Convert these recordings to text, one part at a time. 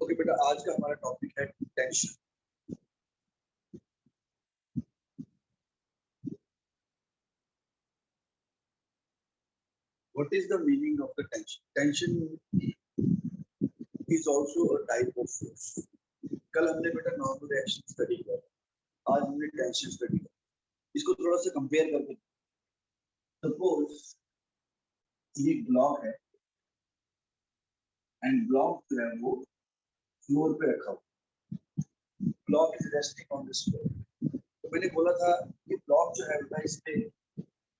Okay बेटा, आज का हमारा टॉपिक है tension. What is the meaning of the tension? Tension is also a type of force. कल हमने बेटा नॉर्मल रिएक्शन स्टडी किया, आज हमने टेंशन स्टडी किया। इसको थोड़ा सा कंपेयर करके, सपोज ये ब्लॉक है एंड ब्लॉक जो है वो फ्लोर पे रखा हुआ, block is resting on this floor. तो मैंने बोला था ये ब्लॉक जो है बेटा, इस पे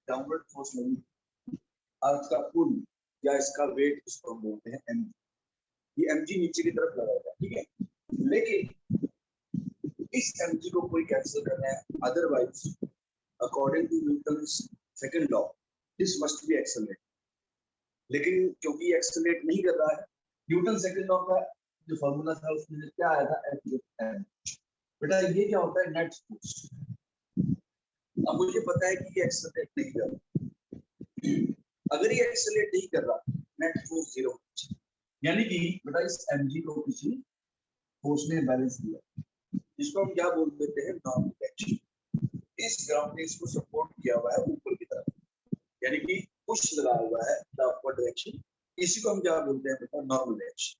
डाउनवर्ड फोर्स लगी, अर्थ का पुल या इसका वेट इसको हम बोलते हैं एम। ये mg नीचे की तरफ लगा हुआ है, ठीक है। लेकिन इस mg को कोई कैंसिल करना है, otherwise according to Newton's second law this must be accelerate. लेकिन क्योंकि ये एक्सेलरेट नहीं कर रहा है, न्यूटन सेकंड लॉ का जो फॉर्मूला था उसमें क्या आया था, F बेटा ये क्या होता है, नेट फोर्स। अब मुझे पता है कि ये एक्सेलरेट नहीं कर रहा, अगर ये एक्सेलरेट नहीं कर रहा नेट फोर्स 0, यानी कि बेटा इस mg को किसी फोर्स ने बैलेंस किया, जिसको हम क्या बोल देते हैं, नॉर्मल एक्शन। इस ग्राउंड ने इसको सपोर्ट किया हुआ है ऊपर की तरफ, यानी कि पुश लगा हुआ है द अपवर्ड डायरेक्शन, इसी को हम क्या बोलते हैं बेटा, नॉर्मल एक्शन।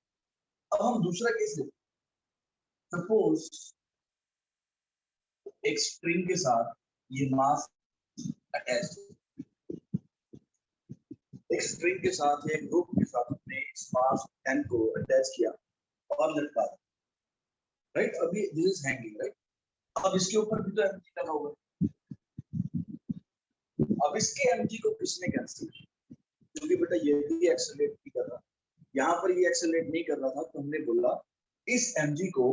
अब हम दूसरा केस देखते हैं। सपोज एक स्प्रिंग के साथ ये मास अटैच, एक स्ट्रिंग के साथ या एक रोप के साथ अपने इस मास n को अटैच किया और लटका दिया, राइट। अभी दिस इज हैंगिंग, राइट। अब इसके ऊपर भी तो mg लगा हुआ है। अब इसके mg को किसने कैंसिल किया, क्योंकि बेटा ये भी एक्सेलरेट नहीं कर रहा, यहाँ पर ये एक्सेलरेट नहीं कर रहा था, तो हमने बोला इस mg को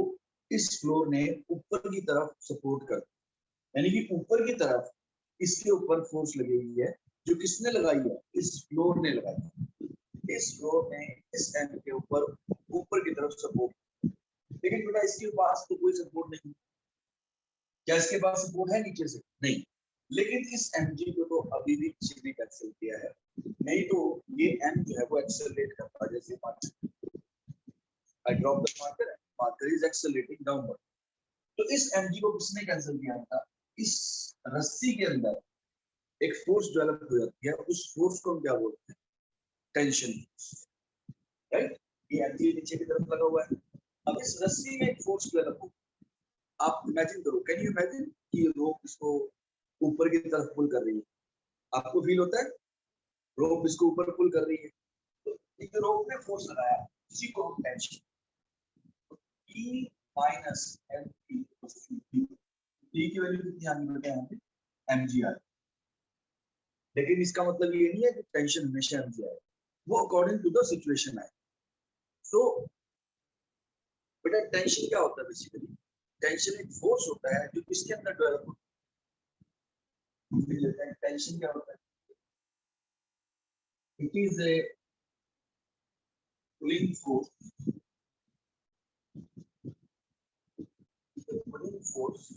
इस फ्लोर ने ऊपर की तरफ सपोर्ट कर, यानी कि ऊपर की तरफ इसके ऊपर फोर्स लगी हुई है, जो किसने लगाई है, इस फ्लोर ने लगाई है। इस फ्लोर ने इस एंड के ऊपर की तरफ सपोर्ट, लेकिन बेटा इसके पास तो कोई सपोर्ट नहीं, क्या इसके पास सपोर्ट है नीचे से, नहीं। लेकिन इस mg को तो अभी भी किसी ने कैंसिल किया है, नहीं तो ये m जो है वो एक्सेलरेट करता है, जैसे I drop the marker, marker is accelerating downward। तो इस mg को किसने कैंसिल किया था, इस रस्सी के अंदर एक फोर्स डेवलप हो जाती है, उस फोर्स को हम क्या बोलते हैं, टेंशन फोर्स, राइट। ये mg नीचे की तरफ लगा हुआ है, अब इस रस्सी में एक फोर्स डेवलप हो, आप इमेजिन करो, कैन यू इमेजिन कि रोप इसको ऊपर की तरफ पुल कर रही है, आपको फील होता है रोप इसको ऊपर पुल कर रही है, तो एक रोप ने फोर्स लगाया, इसी को हम tension, E minus mp T की वैल्यू कितनी आनी बेटा, यहाँ पे mg आ, लेकिन इसका मतलब ये नहीं है कि टेंशन हमेशा mg आए, वो अकॉर्डिंग टू द सिचुएशन आए। सो बेटा टेंशन क्या होता है, बेसिकली टेंशन एक फोर्स होता है जो किसके अंदर डेवलप होता है। टेंशन क्या होता है, it is a pulling force, pulling force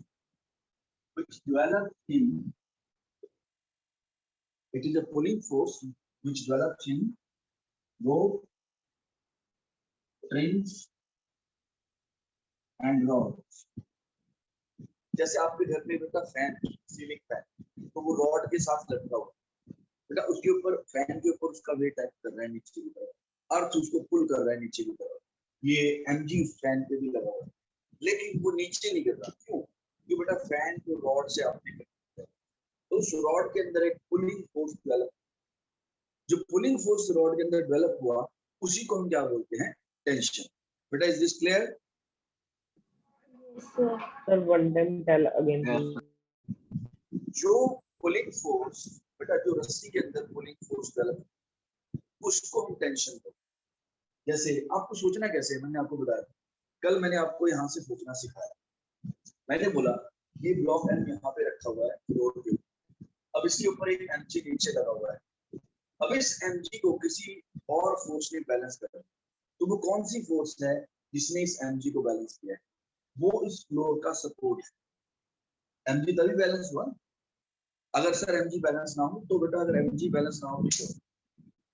which develops in, it is a pulling force which develops in rope, strings and rods। जैसे आपके घर में बेटा फैन, सीलिंग फैन, तो वो रॉड के साथ लटका हुआ बेटा, उसके ऊपर फैन के ऊपर उसका वेट एक्ट कर रहा है नीचे की तरफ, अर्थ उसको पुल कर रहा है नीचे की तरफ, ये mg उस फैन पे भी लगा हुआ है, लेकिन वो नीचे नहीं गिर रहा, क्यों, क्योंकि बेटा फैन को रॉड से आपने कर, तो उस रॉड के अंदर एक पुलिंग फोर्स डेवलप, जो पुलिंग फोर्स रॉड के अंदर डेवलप हुआ, उसी को हम क्या बोलते हैं, टेंशन। बेटा is this clear? Sir, one time tell again please. जो पुलिंग फोर्स बेटा, जो रस्सी के अंदर पुलिंग फोर्स डेवलप, उसको हम टेंशन बोलते हैं। जैसे आपको सोचना कैसे, मैंने आपको बताया कल, मैंने आपको यहाँ से सोचना सिखाया, मैंने बोला ये ब्लॉक m यहाँ पे रखा हुआ है फ्लोर के, अब इसके ऊपर एक mg नीचे लगा हुआ है, अब इस mg को किसी और फोर्स ने बैलेंस कर, तो वो कौन सी फोर्स है जिसने इस mg को बैलेंस किया है, वो इस फ्लोर का सपोर्ट है। mg तभी बैलेंस हुआ, अगर सर mg बैलेंस ना हो तो बेटा, अगर mg बैलेंस ना हो तो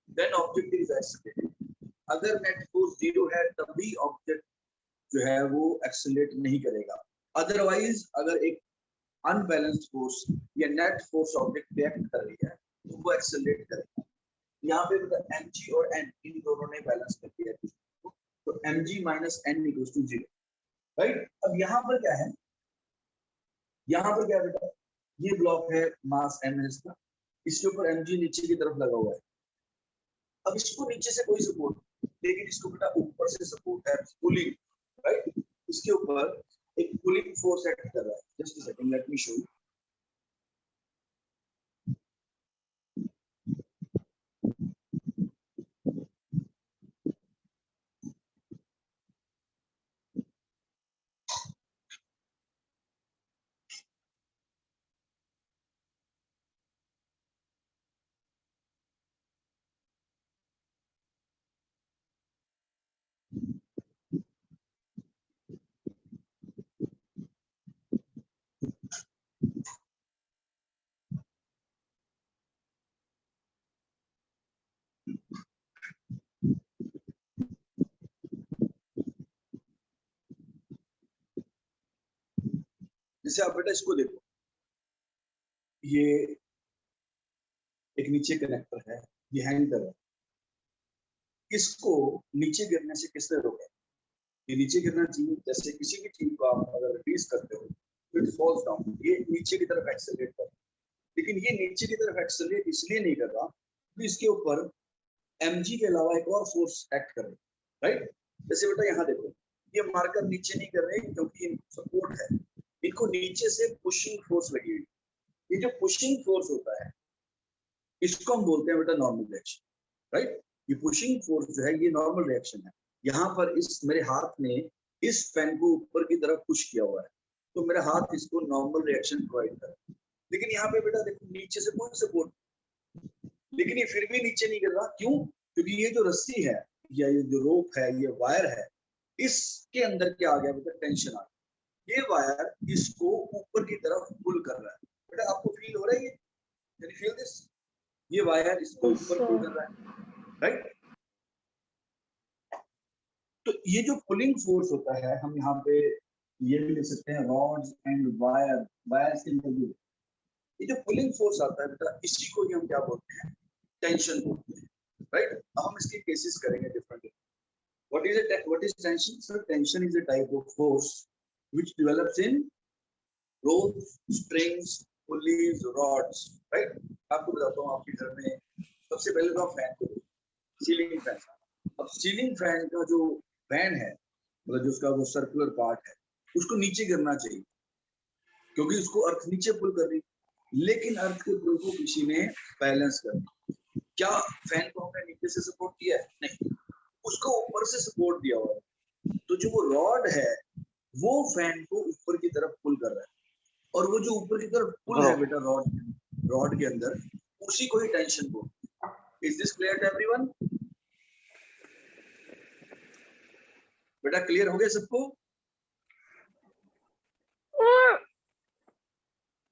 देन ऑब्जेक्ट इज एक्सेलरेटेड, अगर नेट फोर्स 0 है तभी ऑब्जेक्ट जो है वो एक्सेलरेट नहीं करेगा। अदरवाइज अगर एक अनबैलेंस्ड फोर्स या नेट फोर्स ऑब्जेक्ट रिएक्ट कर रही है तो वो एक्सेलरेट करेगा। यहाँ पे मतलब mg और n इन दोनों ने बैलेंस कर दिया है, तो mg minus n equals to 0, right. अब यहाँ पर क्या है, यहाँ पर क्या बेटा, ये ब्लॉक है मास m है इसका, इसके ऊपर mg नीचे की तरफ लगा हुआ है। अब इसको नीचे से कोई सपोर्ट, लेकिन इसको बेटा ऊपर से सपोर्ट है, पुलिंग, राइट। इसके ऊपर एक पुलिंग फोर्स एक्ट कर रहा है। Just a second, let me show you. जैसे आप बेटा इसको देखो, ये एक नीचे कनेक्टर है, ये हैंग कर रहा है, इसको नीचे गिरने से किसने रोका? ये नीचे गिरना चाहिए। जैसे किसी भी चीज को आप अगर रिलीज करते हो तो इट फॉल्स डाउन, ये नीचे की तरफ एक्सेलरेट कर, लेकिन ये नीचे की तरफ एक्सेलरेट इसलिए नहीं कर रहा तो इसके ऊपर mg के अलावा एक और फोर्स एक्ट कर रही है, राइट। जैसे बेटा यहाँ देखो, ये मार्कर नीचे नहीं कर रहे क्योंकि इनको सपोर्ट है, इनको नीचे से पुशिंग फोर्स लगी हुई। ये जो पुशिंग फोर्स होता है इसको हम बोलते हैं बेटा नॉर्मल रिएक्शन, राइट। ये पुशिंग फोर्स जो है ये नॉर्मल रिएक्शन है। यहाँ पर इस मेरे हाथ ने इस पेन को ऊपर की तरफ पुश किया हुआ है, तो मेरा हाथ इसको नॉर्मल रिएक्शन प्रोवाइड कर रहा है। लेकिन यहाँ पे बेटा देखो नीचे से कोई सपोर्ट, लेकिन ये फिर भी नीचे नहीं गिर रहा। क्यों? क्योंकि ये जो रस्सी है या ये जो रोप है, ये वायर है, इसके अंदर क्या आ गया बेटा, टेंशन आ गया। ये वायर इसको ऊपर की तरफ पुल कर रहा है। बेटा आपको फील हो रहा है ये? Can you feel this? ये वायर इसको ऊपर पुल कर रहा है, राइट। तो ये जो पुलिंग फोर्स होता है, हम यहाँ पे ये भी लिख सकते हैं रॉड्स एंड वायर, वायर्स के अंदर भी ये जो पुलिंग फोर्स आता है बेटा, इसी को ही हम क्या बोलते हैं, टेंशन बोलते हैं, राइट। अब हम इसके केसेस करेंगे different. what is tension? Sir, tension is a type of force which develops in ropes, strings, pulleys, rods, right। आपको बताता हूँ, आपके घर में सबसे पहले तो फैन को, सीलिंग फैन। अब सीलिंग फैन का जो फैन है, मतलब जो उसका वो सर्कुलर पार्ट है, उसको नीचे गिरना चाहिए क्योंकि उसको अर्थ नीचे पुल कर रही, लेकिन अर्थ के पुल को किसी ने बैलेंस कर दिया। क्या फैन को हमने नीचे से सपोर्ट किया है? नहीं, उसको ऊपर से सपोर्ट दिया हुआ है। तो जो वो रॉड है वो फैन को ऊपर की तरफ पुल कर रहा है, और वो जो ऊपर की तरफ पुल है बेटा रॉड के अंदर, उसी को ही टेंशन बोलते हैं। Is this clear to everyone? बेटा क्लियर हो गया सबको?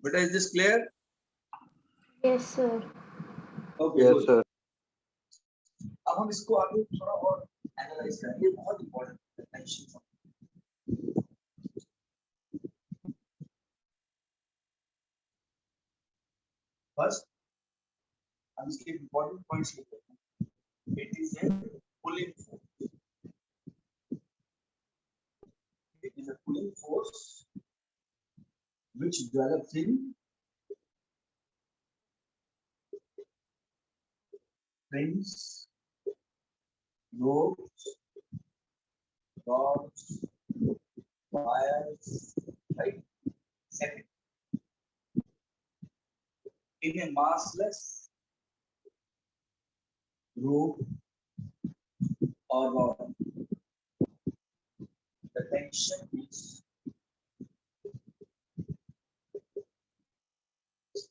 बेटा is this clear? Yes, sir. Okay, yes sir. अब हम इसको आगे थोड़ा और एनालाइज करेंगे, बहुत इंपॉर्टेंट है टेंशन। फर्स्ट हम इसके इंपॉर्टेंट पॉइंट्स लिखते हैं। It is a pulling force, it is a pulling force which develops in strings, ropes, rods, wires, right? Second, in a massless rope or rod, the tension is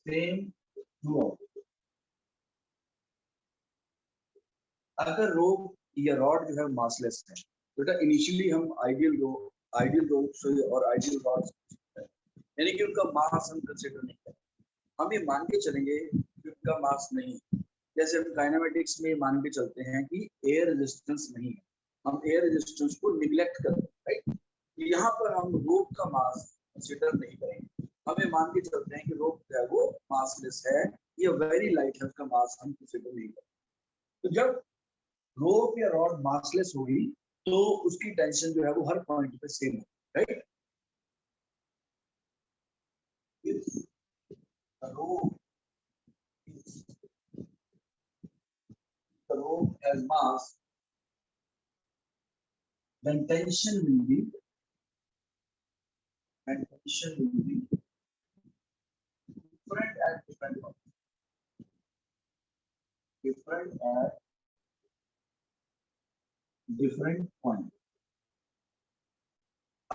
same throughout. अगर रोप या rod जो है massless है, बेटा initially हम ideal ropes और ideal rods, यानी कि उनका मास हम कंसीडर नहीं करें। हम ये मान के चलेंगे कि उनका मास नहीं, जैसे हम काइनेमेटिक्स में मान के चलते हैं कि एयर रेजिस्टेंस नहीं है, हम एयर रेजिस्टेंस को निग्लेक्ट करते हैं, राइट। यहाँ पर हम रोप का मास कंसिडर नहीं करेंगे, हमें मान के चलते हैं कि रोप जो है वो मासलेस है, ये वेरी लाइट है, उसका मास हम कंसिडर नहीं करेंगे। तो जब रोप या रॉड मासलेस होगी तो उसकी टेंशन जो है वो हर पॉइंट पे सेम है, right. The rope has mass, then tension will be different at different points. Different at different point.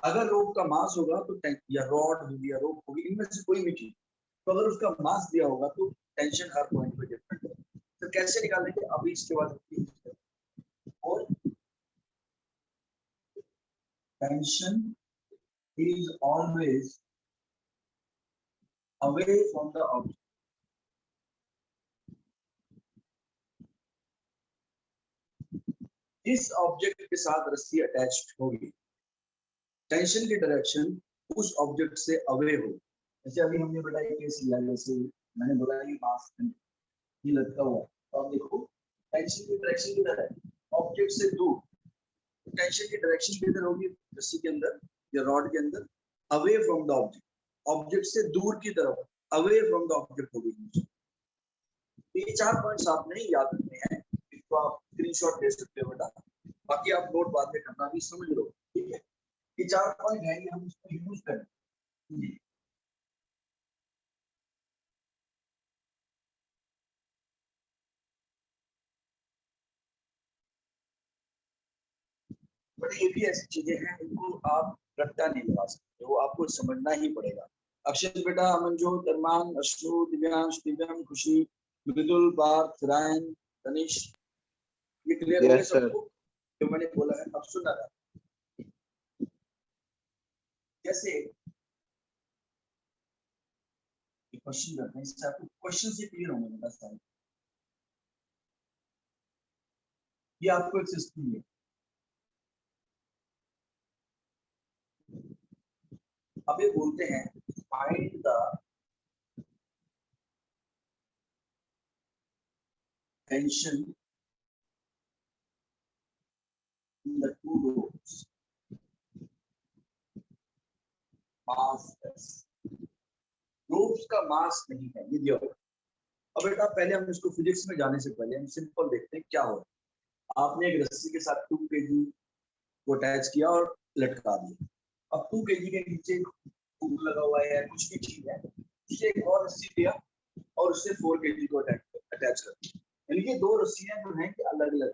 अगर रोप का मास होगा तो या रॉड होगी या रोप होगी, इनमें से कोई भी चीज, तो अगर उसका मास दिया होगा तो टेंशन हर पॉइंट पे डिफरेंट है। तो कैसे निकालेंगे अभी इसके बाद, और tension is always away from the object. इस ऑब्जेक्ट के साथ रस्सी अटैच्ड होगी, टेंशन की डायरेक्शन उस ऑब्जेक्ट से अवे हो। जैसे अभी हमने बताया केस लिया, जैसे मैंने बोला ये मास ये लटका हुआ, तो आप देखो टेंशन की डायरेक्शन किधर है, ऑब्जेक्ट से दूर। टेंशन की डायरेक्शन किधर होगी, रस्सी के अंदर या रॉड के अंदर, away from the object, object से दूर की तरफ, अवे फ्रॉम द ऑब्जेक्ट होगी। ये 4 पॉइंट्स आपने याद रखने हैं, इसको आप स्क्रीनशॉट ले सकते हो बेटा, बाकी आप नोट बाद में करना, भी समझ लो, ठीक है। ये 4 पॉइंट है, ये हम इसको यूज करें। बट ये भी ऐसी चीजें हैं इनको आप रट्टा नहीं लगा सकते, वो आपको समझना ही पड़ेगा। अक्षत बेटा, अमनजोत, अरमान, अशनु, दिव्यांश, दिव्यांश, खुशी, मृदुल, पार्थ, रायन, तनिष, ये क्लियर हो गया सबको जो मैंने बोला है? अब सुना था जैसे क्वेश्चन करते हैं, इससे आपको क्वेश्चन से क्लियर होंगे बता सारे। ये आपको एक सिस्टम है, अब ये बोलते हैं find the tension in the two ropes, mass ropes का मास नहीं है, ये दिया हुआ। अब बेटा पहले हम इसको फिजिक्स में जाने से पहले हम सिंपल देखते हैं क्या हो रहा है। आपने एक रस्सी के साथ 2 kg को अटैच किया और लटका दिया। अब 2 kg के नीचे हुक लगा हुआ है, कुछ भी चीज है, उसे एक और रस्सी दिया और उससे 4 kg को अटैच कर दिया। यानी कि 2 रस्सियां जो हैं कि अलग अलग,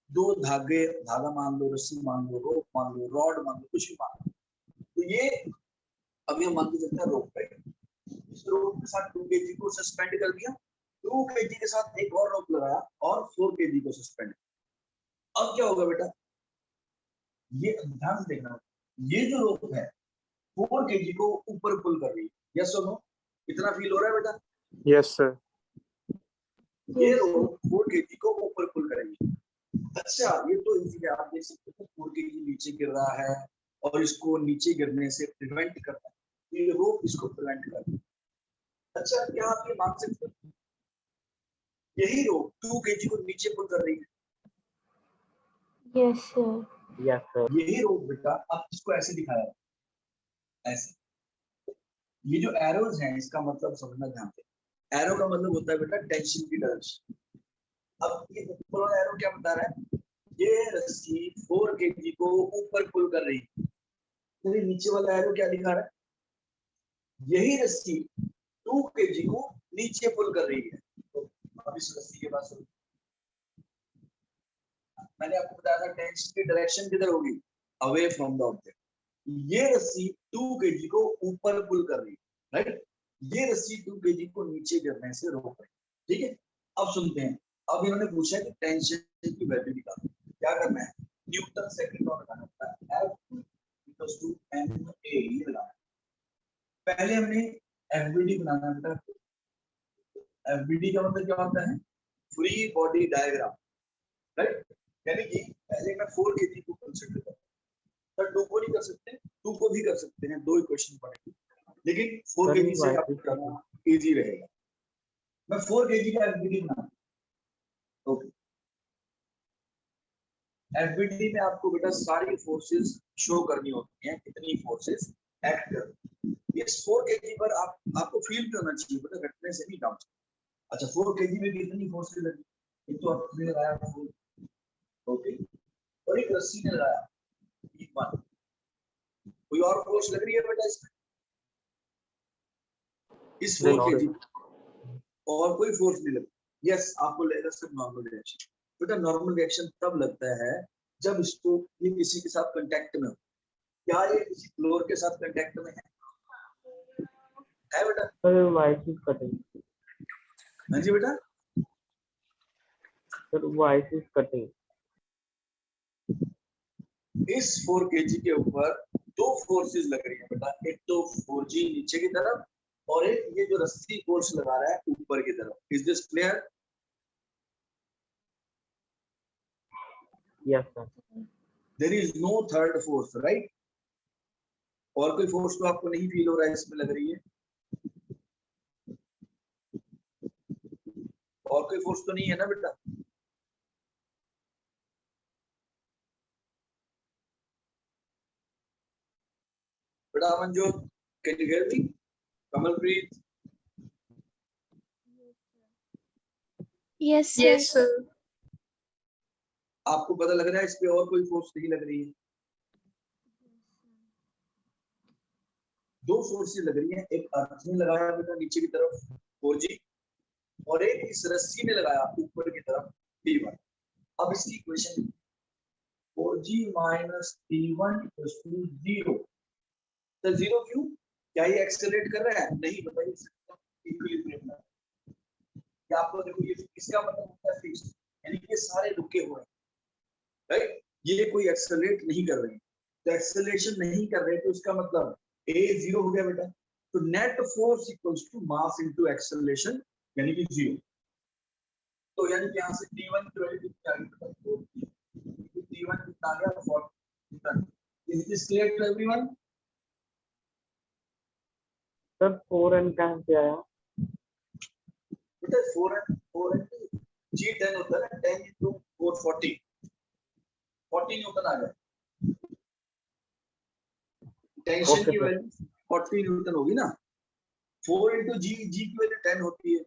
2 धागे, धागा मान लो, रस्सी मान लो, रोप मान लो, रॉड मान लो, कुछ भी मान लो। तो ये अभी हम मान के चलते हैं रोप पे, इस रोप के साथ 2 kg को सस्पेंड कर दिया, 2 kg के साथ एक और रोप लगाया और 4 kg को सस्पेंड। अब क्या होगा बेटा, ये ध्यान से देखना, ये जो रोप है 4 kg को ऊपर पुल कर रही है, यस और नो, इतना फील हो रहा है बेटा? Yes sir. ये रोप 4 kg को ऊपर पुल करेगी। अच्छा, ये तो इजी है, आप देख सकते हो 4 kg नीचे गिर रहा है और इसको नीचे गिरने से प्रिवेंट करता है, ये रोप इसको प्रिवेंट करता है। अच्छा, क्या आप ये मान सकते हो यही रोप 2 kg को नीचे पुल कर रही है? Yes, sir. Yes sir. यही रोप बेटा, अब इसको ऐसे दिखाया है, ऐसे, ये जो एरोज हैं इसका मतलब समझना ध्यान से, एरो का मतलब होता है बेटा टेंशन की डायरेक्शन। अब ये ऊपर वाला एरो क्या बता रहा है, ये रस्सी 4 kg को ऊपर पुल कर रही है, तो ये नीचे वाला एरो क्या दिखा रहा है, यही रस्सी 2 kg को नीचे पुल कर रही है। तो अब इस रस्सी के पास मैंने आपको बताया था टेंशन की डायरेक्शन किधर होगी, अवे फ्रॉम द ऑब्जेक्ट। ये रस्सी 2 kg को ऊपर पुल कर रही है, राइट, ये रस्सी 2 kg को नीचे गिरने से रोक रही है, ठीक है। अब सुनते हैं, अब इन्होंने पूछा कि टेंशन की वैल्यू निकालो, क्या करना है, न्यूटन सेकंड लॉ लगाना होता है, F = ma, ये लगाना। पहले हमने FBD बनाना बेटा, FBD का मतलब क्या होता है, फ्री बॉडी डायग्राम, राइट। यानी कि पहले मैं 4 kg को कंसीडर करता हूं, पर 2 को नहीं कर सकते, 2 को भी कर सकते हैं, 2 इक्वेशन बनेगी, लेकिन 4 सर केजी से y आप करना इजी रहेगा। मैं 4 केजी का एफबीडी बना, ओके। एफबीडी में आपको बेटा सारी फोर्सेस शो करनी होती हैं, कितनी फोर्सेस एक्ट कर रही हैं। इस 4 केजी पर आपको फील करना चाहिए बेटा, रटने से नहीं काम चलता। अच्छा 4 केजी में कितनी फोर्सेस लगी, एक तो आपने लगाया, ओके, और एक रस्सी ने लगाया, P1। कोई और फोर्स लग रही है बेटा इसमें, इस 4 केजी और कोई फोर्स नहीं लगती। यस, आपको लगेगा सिर्फ नॉर्मल रिएक्शन। बेटा नॉर्मल रिएक्शन तब लगता है जब इसको ये किसी के साथ कांटेक्ट में हो। क्या ये किसी फ्लोर के साथ कांटेक्ट में है बेटा? सर y is cutting, हाँ जी बेटा, सर y is cutting, इस 4 केजी के ऊपर 2 फोर्सेस लग रही है बेटा, एक तो 4G नीचे की तरफ और एक ये जो रस्सी फोर्स लगा रहा है ऊपर की तरफ। Is this clear? yes sir, there is no third force, right? और कोई फोर्स तो आपको नहीं फील हो रहा है इसमें लग रही है? और कोई फोर्स तो नहीं है ना बेटा? बेटा Amanjot, can you hear me? Kamalpreet, Yes, sir. Yes, sir. आपको पता लग रहा है इस पे और कोई फोर्स नहीं लग रही है? 2 फोर्सेस लग रही हैं, एक अर्थ ने लगाया बेटा नीचे की तरफ 4G और एक इस रस्सी ने लगाया ऊपर की तरफ P1। अब इसकी equation 4G minus P1 equals to 0। तो 0 क्यों? क्या ये एक्सेलरेट कर रहा है? नहीं, बताइए। इक्विलिब्रियम में क्या आपको देखो, ये इसका मतलब होता है फिक्स, यानी कि सारे रुके हुए हैं, राइट? ये कोई एक्सेलरेट नहीं कर रहे हैं। तो एक्सेलरेशन नहीं कर रहे तो इसका मतलब a 0 हो गया बेटा। तो net force equals to mass into acceleration, यानी कि 0। तो यानी कि यहां से T1 की वैल्यू कितनी आ गई? T1 कितना आ गया? 40 newton. Is this clear to everyone? Sir 4n कहाँ से आया? बेटा 4 G 10 होता है ना, 10 into 4 40 न्यूटन आ गया। टेंशन की वैल्यू 40 न्यूटन होगी ना, 4 into G की वैल्यू 10 होती है।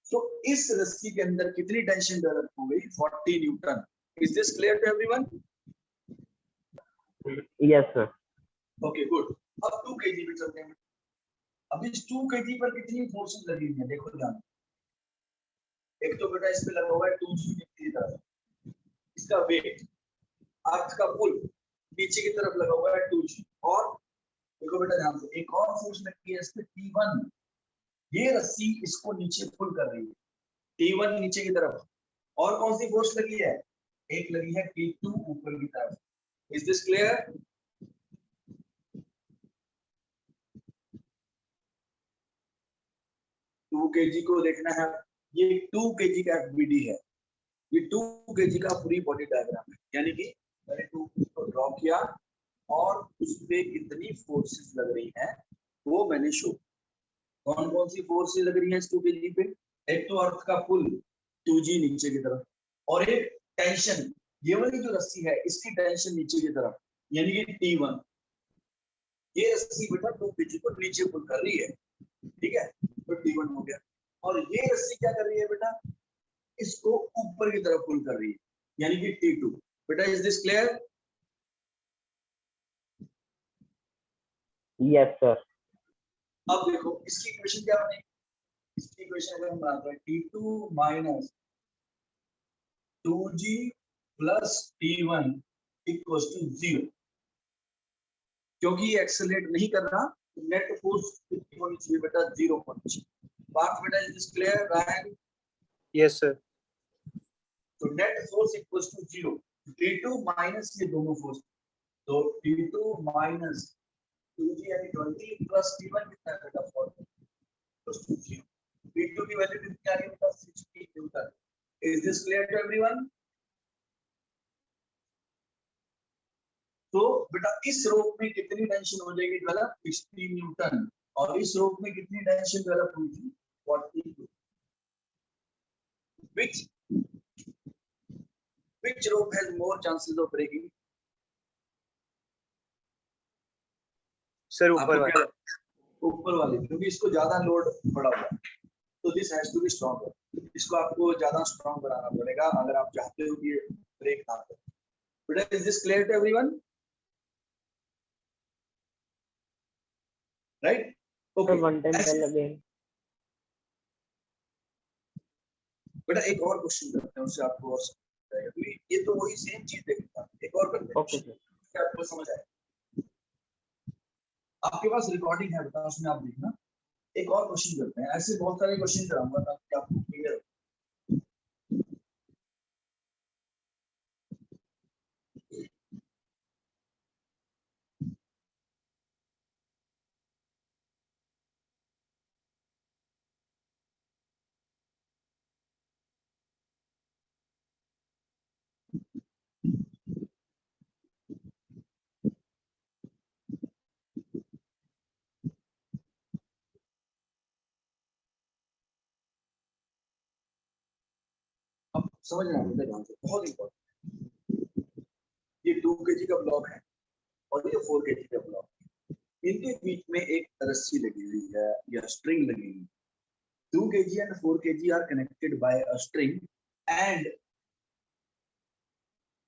तो इस रस्सी के अंदर कितनी टेंशन डेवलप हो गई? 40 newton. Is this clear to everyone? yes sir, okay good. अब 2 केजी पे चलते हैं। अब इस 2 केजी पर कितनी फोर्सेस लगी हुई है देखो ध्यान। एक तो बेटा इस पे लगा हुआ है 2G की तरफ, इसका वेट, अर्थ का पुल नीचे की तरफ लगा हुआ है 2G। और देखो बेटा ध्यान से, एक और फोर्स लगी है इस पे T1। ये रस्सी इसको नीचे पुल कर रही है, T1 नीचे की तरफ। और कौन सी फोर्स लगी है? एक लगी है T2 ऊपर की तरफ। Is this clear? Two KG को देखना है, ये 2 केजी का एफबीडी है, ये 2 केजी का फ्री बॉडी डायग्राम है। यानी कि मैंने 2 केजी को ड्रॉ किया और उस पे कितनी फोर्सेस लग रही हैं वो मैंने शो। कौन कौन सी फोर्सेस लग रही हैं इस 2 केजी पे? एक तो अर्थ का पुल 2G नीचे की तरफ, और एक टेंशन, ये वाली जो रस्सी है इसकी टेंशन नीचे की तरफ, यानी कि T1। ये रस्सी बेटा 2 केजी को नीचे पुल कर रही है, ठीक है? तो T1 हो गया। और ये रस्सी क्या कर रही है बेटा? इसको ऊपर की तरफ पुल कर रही है, यानी कि T2। बेटा is this clear? yes sir, अब देखो इसकी इक्वेशन क्या बनेगी? इसकी इक्वेशन अगर हम बनाते हैं T2 minus 2G plus T1 equals to 0। क्योंकि ये एक्सेलरेट नहीं कर रहा, नेट फोर्स कितनी होनी चाहिए बेटा? 0 होनी चाहिए। बात बेटा is this clear? Ryan? Yes, sir. तो net force equals to 0। T2 minus ये दोनों फोर्स, तो T2 माइनस 2G यानी 20 प्लस T1 कितना है बेटा? 40 प्लस 2G। T2 की वैल्यू कितनी आ रही है बेटा? 60 Newton. Is this clear to everyone? तो बेटा इस रोप में कितनी टेंशन हो जाएगी डेवलप 16 न्यूटन और इस रोप में कितनी टेंशन डेवलप हुई थी 42 which rope has more chances of breaking sir ऊपर वाला। ऊपर वाले क्योंकि इसको ज्यादा लोड पड़ा हुआ है तो this has to be stronger इसको आपको ज्यादा स्ट्रॉन्ग बनाना पड़ेगा अगर आप चाहते हो कि ब्रेक ना करे बेटा is this clear to everyone right Sir, okay one time tell again. बेटा एक और क्वेश्चन करते हैं उससे आपको और समझ आएगा तो ये तो वही सेम चीज देखता एक और करते हैं Okay, sir. क्या आपको समझ आए आपके पास रिकॉर्डिंग है बेटा उसमें आप देखना एक और क्वेश्चन करते हैं ऐसे बहुत सारे क्वेश्चन कराऊंगा ताकि आपको क्लियर हो अब समझना है ध्यान से बहुत इंपॉर्टेंट ये 2 kg का ब्लॉक है और ये 4 kg का ब्लॉक है इनके बीच में एक रस्सी लगी हुई है या स्ट्रिंग लगी हुई है 2 kg and 4 kg are connected by a string and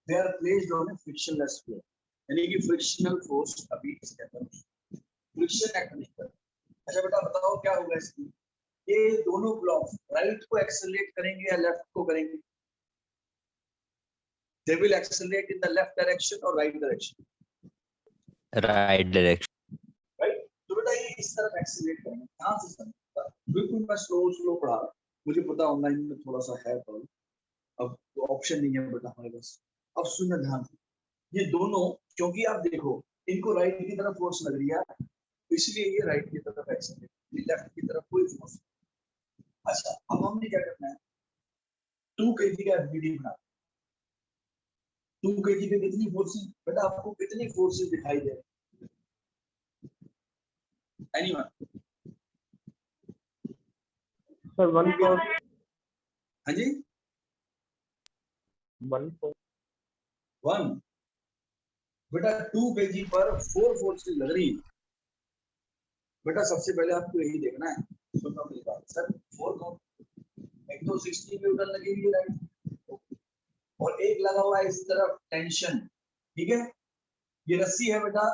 they are placed on a frictionless floor यानी कि फ्रिक्शनल फोर्स अभी इसके अंदर फ्रिक्शन एक्ट नहीं कर अच्छा बेटा बताओ क्या होगा इसकी ये दोनों ब्लॉक राइट को एक्सेलरेट करेंगे या लेफ्ट को करेंगे they will accelerate in the left direction or right direction right direction right तो बेटा ये इस तरफ एक्सेलरेट करेंगे ध्यान से समझना बिल्कुल मैं स्लो पढ़ा रहा हूं मुझे पता ऑनलाइन में थोड़ा सा है प्रॉब्लम अब ऑप्शन नहीं है बेटा हमारे पास अब सुनना ध्यान से ये दोनों क्योंकि आप देखो इनको राइट की तरफ फोर्स लग रही है तो इसलिए ये राइट की तरफ एक्सेलरेट लेफ्ट की तरफ कोई फोर्स अच्छा अब हमने क्या करना है 2 kg का एफबीडी बना 2 kg पे कितनी फोर्सेस बेटा आपको कितनी फोर्सेस दिखाई दे एनीवन Sir, 1 force, हाँ जी 1 force. 1 बेटा 2 kg पर 4 फोर्सेस लग रही है बेटा सबसे पहले आपको यही देखना है सुनो मेरी बात सर 4 कौन एक तो 60 न्यूटन लगी हुई है राइट और एक लगा हुआ है इस तरफ टेंशन ठीक है ये रस्सी है बेटा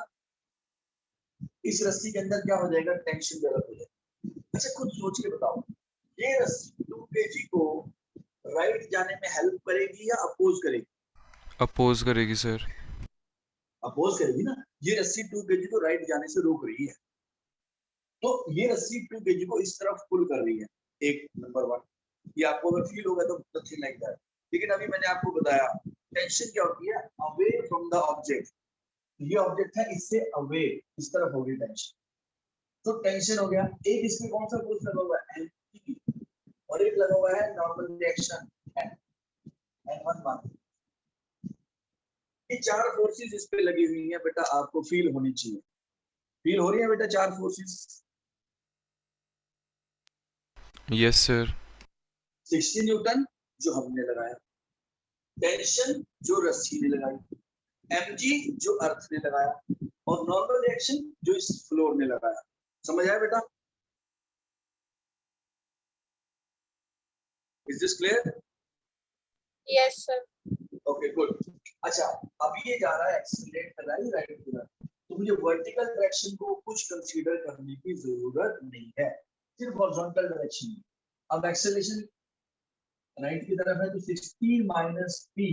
इस रस्सी के अंदर क्या हो जाएगा टेंशन डेवलप हो जाएगा अच्छा खुद सोच के बताओ ये रस्सी 2 kg को राइट जाने में हेल्प करेगी या अपोज करेगी अपोज करेगी सर। अपोज करेगी ना ये रस्सी 2 kg को राइट जाने से रोक रही है तो ये रस्सी 2 kg को इस तरफ पुल कर रही है एक नंबर 1 ये आपको अगर फील होगा तो नथिंग लाइक दैट लेकिन अभी मैंने आपको बताया टेंशन क्या होती है अवे फ्रॉम द ऑब्जेक्ट ये ऑब्जेक्ट है इससे अवे इस तरफ होगी टेंशन तो टेंशन हो गया एक इसमें कौन सा फोर्स लगा हुआ है N और एक लगा हुआ है नॉर्मल रिएक्शन N1 ये 4 फोर्सेस इस पे लगी हुई हैं बेटा आपको फील होनी चाहिए फील हो रही है बेटा 4 फोर्सेस यस सर। 60 न्यूटन जो हमने लगाया टेंशन जो रस्सी ने लगाई mg जो अर्थ ने लगाया और नॉर्मल रिएक्शन जो इस फ्लोर ने लगाया समझ आया बेटा is this clear Yes, sir. Okay good अच्छा अभी ये जा रहा है एक्सीलरेट कर रहा है राइट की तरफ तो मुझे वर्टिकल डायरेक्शन को कुछ कंसीडर करने की जरूरत नहीं है सिर्फ हॉरिजॉन्टल डायरेक्शन अब एक्सेलरेशन राइट की तरफ है तो 16 minus p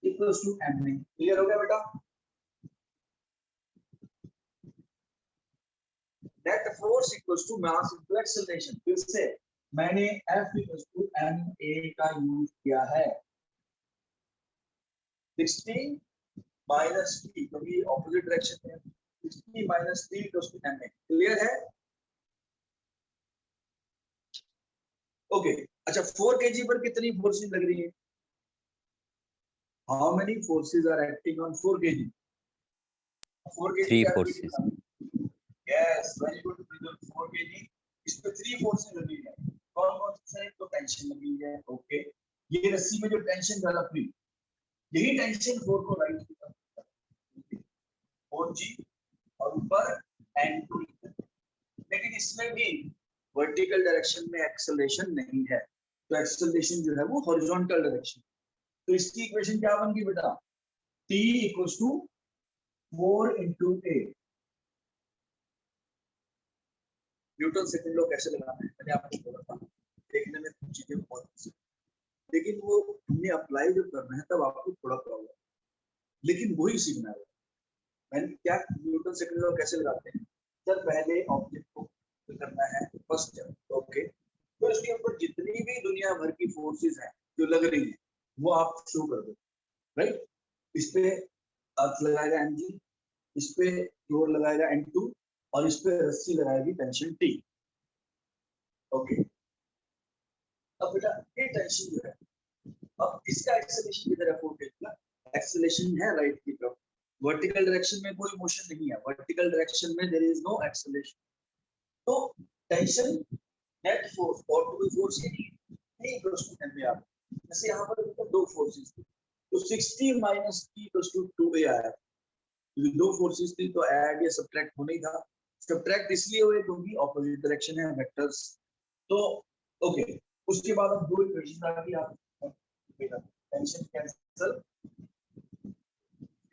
equals to ma clear हो गया बेटा net force equals to mass into acceleration फिर से मैंने F इक्वल्स टू ma का यूज किया है 16 माइनस p क्योंकि ऑपोजिट डायरेक्शन में 16 minus p equals to ma clear है ओके अच्छा 4 kg पर कितनी फोर्सेस लग रही है how many forces are acting on 4 kg 4 kg Three का forces. Yes very good 4 kg इस पे 3 फोर्सेस लगी है कौन कौन से हैं तो टेंशन लगी है ओके ये रस्सी में जो टेंशन डेवलप हुई यही टेंशन 4 को राइट की तरफ 4g और ऊपर n2 लेकिन इसमें भी वर्टिकल डायरेक्शन में एक्सेलरेशन नहीं है तो एक्सेलरेशन जो है वो हॉरिजॉन्टल डायरेक्शन तो इसकी इक्वेशन क्या बन गई बेटा t equals to 4 into a Newton second law कैसे लगाना है मैंने आपको बोला था देखने में कुछ चीजें बहुत लेकिन वो हमने अप्लाई जो करना है तब आपको थोड़ा प्रॉब्लम लेकिन वही सीखना है मैंने क्या न्यूटन सेकंड लॉ कैसे लगाते हैं सर पहले ऑब्जेक्ट को करना है फर्स्ट स्टेप ओके तो इसके ऊपर जितनी भी दुनिया भर की फोर्सेस हैं जो लग रही है वो आप शो कर दो राइट इस पे अर्थ लगाएगा mg इस पे फ्लोर लगाएगा n2 और इस पे रस्सी लगाएगी टेंशन t ओके अब बेटा ये टेंशन जो है अब इसका एक्सेलरेशन किधर है 4 का एक्सेलरेशन है राइट की तरफ वर्टिकल डायरेक्शन में कोई मोशन नहीं है वर्टिकल डायरेक्शन में देयर इज नो एक्सेलरेशन तो टेंशन नेट फोर्स और कोई फोर्स ही नहीं इक्वल्स टू ma जैसे यहां पर दो फोर्सेस तो 60 minus t equals to 2a आया दो फोर्सेस थी तो ऐड या सब्ट्रैक्ट होना ही था सब्ट्रैक्ट इसलिए हुए क्योंकि ऑपोजिट डायरेक्शन है वेक्टर्स तो ओके उसके बाद अब दो इक्वेशन आ गई आप tension cancel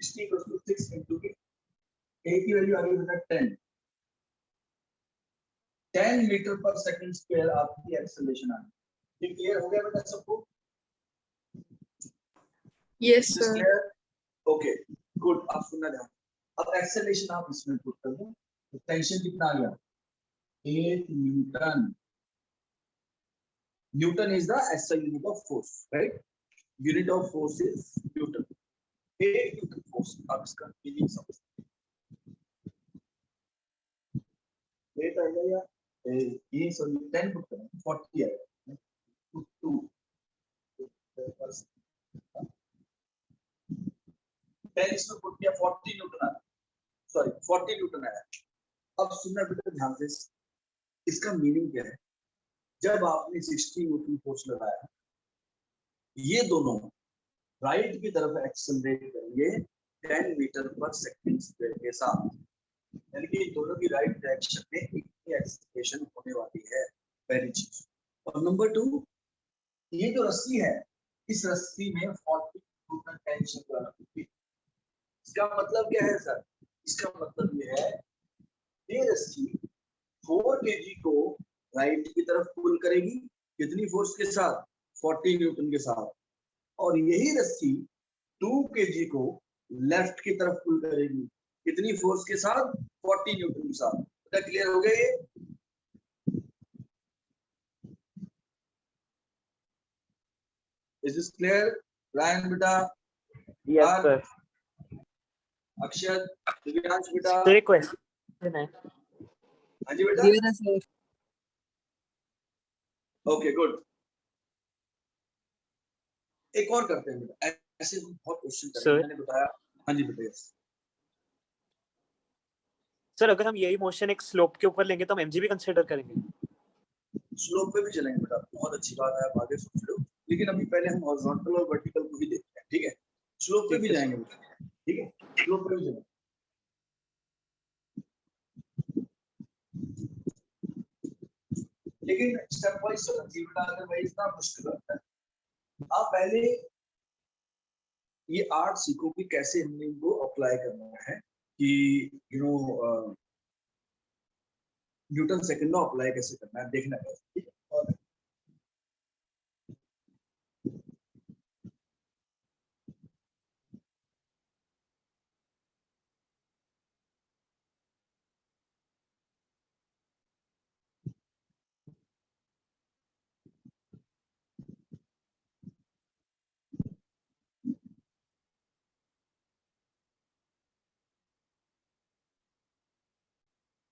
60 equals to 6 into a की वैल्यू आ गई बेटा 10 मीटर पर सेकंड स्क्वायर आपकी एक्सेलरेशन आ गई ये क्लियर हो गया बेटा सबको Yes, sir. ओके गुड आप सुनना ध्यान अब एक्सेलरेशन आप इसमें पुट कर दो तो टेंशन कितना आ गया 8 Newton Newton is the SI unit of force right unit of force is Newton 8 Newton force आप इसका मीनिंग समझते हैं 8 आएगा या ये सॉरी 10 पुट करें 40 आएगा 2 10 इसमें पुट किया 40 न्यूटन आया सॉरी 40 न्यूटन आया अब सुनना बेटा ध्यान से इसका मीनिंग क्या है जब आपने 60 न्यूटन फोर्स लगाया ये दोनों राइट की तरफ एक्सेलरेट करेंगे 10 मीटर पर सेकंड स्क्वायर के साथ यानी कि दोनों की राइट डायरेक्शन में इक्वल एक्सेलरेशन होने वाली है पहली चीज और नंबर 2 ये जो रस्सी है इस रस्सी में 40 न्यूटन टेंशन लगेगी इसका मतलब क्या है सर इसका मतलब ये है ये रस्सी 4 kg को राइट की तरफ पुल करेगी कितनी फोर्स के साथ 40 न्यूटन के साथ और यही रस्सी 2 kg को लेफ्ट की तरफ पुल करेगी कितनी फोर्स के साथ 40 न्यूटन के साथ क्या क्लियर हो गया ये इज दिस क्लियर रायन बेटा Yes, sir. अक्षर दिव्यांश बेटा Sir, एक question है. हाँ जी बेटा Clear है sir. ओके गुड एक और करते हैं बेटा ऐसे बहुत क्वेश्चन करते हैं Sir. मैंने बताया हाँ जी बेटा सर अगर हम यही मोशन एक स्लोप के ऊपर लेंगे तो हम mg भी कंसीडर करेंगे. स्लोप पे भी चलेंगे बेटा बहुत अच्छी बात है आप आगे सोच लो लेकिन अभी पहले हम हॉरिजॉन्टल और वर्टिकल को ही देखते हैं ठीक है स्लोप पे भी ठीक है, जाएंगे बेटा ठीक है स्लोप पे भी चलेंगे लेकिन स्टेप वाइज चलेंगे बेटा अदरवाइज इतना मुश्किल होता है आप पहले ये आर्ट सीखो कि कैसे हमने इनको अप्लाई करना है कि you know Newton second law apply कैसे करना है देखना है ठीक है और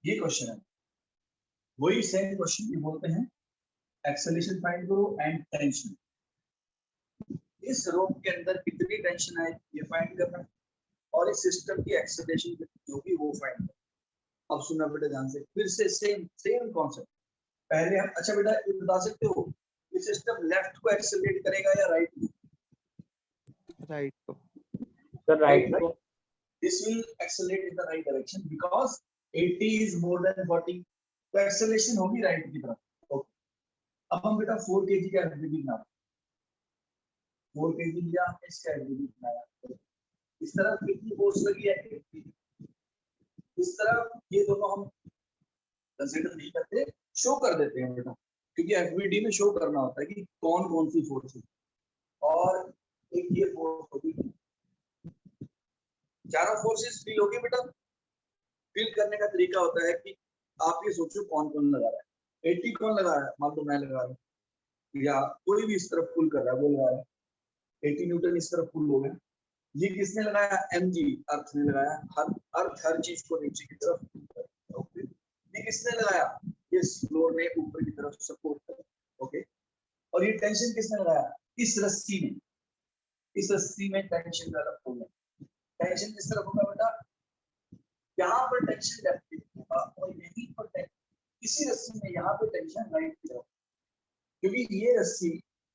ये क्वेश्चन है वही सेम क्वेश्चन ये बोलते हैं एक्सेलरेशन फाइंड करो एंड टेंशन इस रोप के अंदर कितनी टेंशन है ये फाइंड करना और इस सिस्टम की एक्सेलरेशन कितनी होगी वो फाइंड करो। अब सुनना बेटा ध्यान से, फिर से सेम सेम कॉन्सेप्ट। पहले हम, अच्छा बेटा ये बता सकते हो ये सिस्टम लेफ्ट को एक्सेलरेट करेगा या राइट को? राइट को। सर राइट को। This will accelerate in the right direction because 80 is more than 40. तो एक्सेलरेशन होगी राइट की तरफ। ओके, अब हम बेटा 4 kg का एफडीडी बना, 4 kg लिया, इसका एफडीडी बनाया। इस तरफ कितनी फोर्स लगी है? 80। इस तरफ ये दोनों हम कंसीडर नहीं करते, शो कर देते हैं बेटा, क्योंकि एफबीडी में शो करना होता है कि कौन कौन सी फोर्स है। और एक ये फोर्स होगी, चारों फोर्सेस फील होगी बेटा। फील करने का तरीका होता है कि आप ये सोचो कौन कौन लगा रहा है। 80 कौन लगा रहा है? मान लो मैं लगा रहा हूँ, या कोई भी इस तरफ पुल कर रहा है वो लगा रहा है। 80 न्यूटन इस तरफ पुल हो गया। ये किसने लगाया? mg, अर्थ ने लगाया। अर्थ हर चीज को नीचे की तरफ पुल कर रहा है। ओके, ये किसने लगाया? ये फ्लोर ने ऊपर की तरफ सपोर्ट कर। ओके, और ये टेंशन किसने लगाया? इस रस्सी में। इस रस्सी में टेंशन डेवलप हो गया। टेंशन किस तरफ होगा बेटा? यहाँ पर टेंशन लेफ्ट होगा और यहीं पर टेंशन, इसी रस्सी में यहाँ पे टेंशन राइट की तरफ, क्योंकि ये रस्सी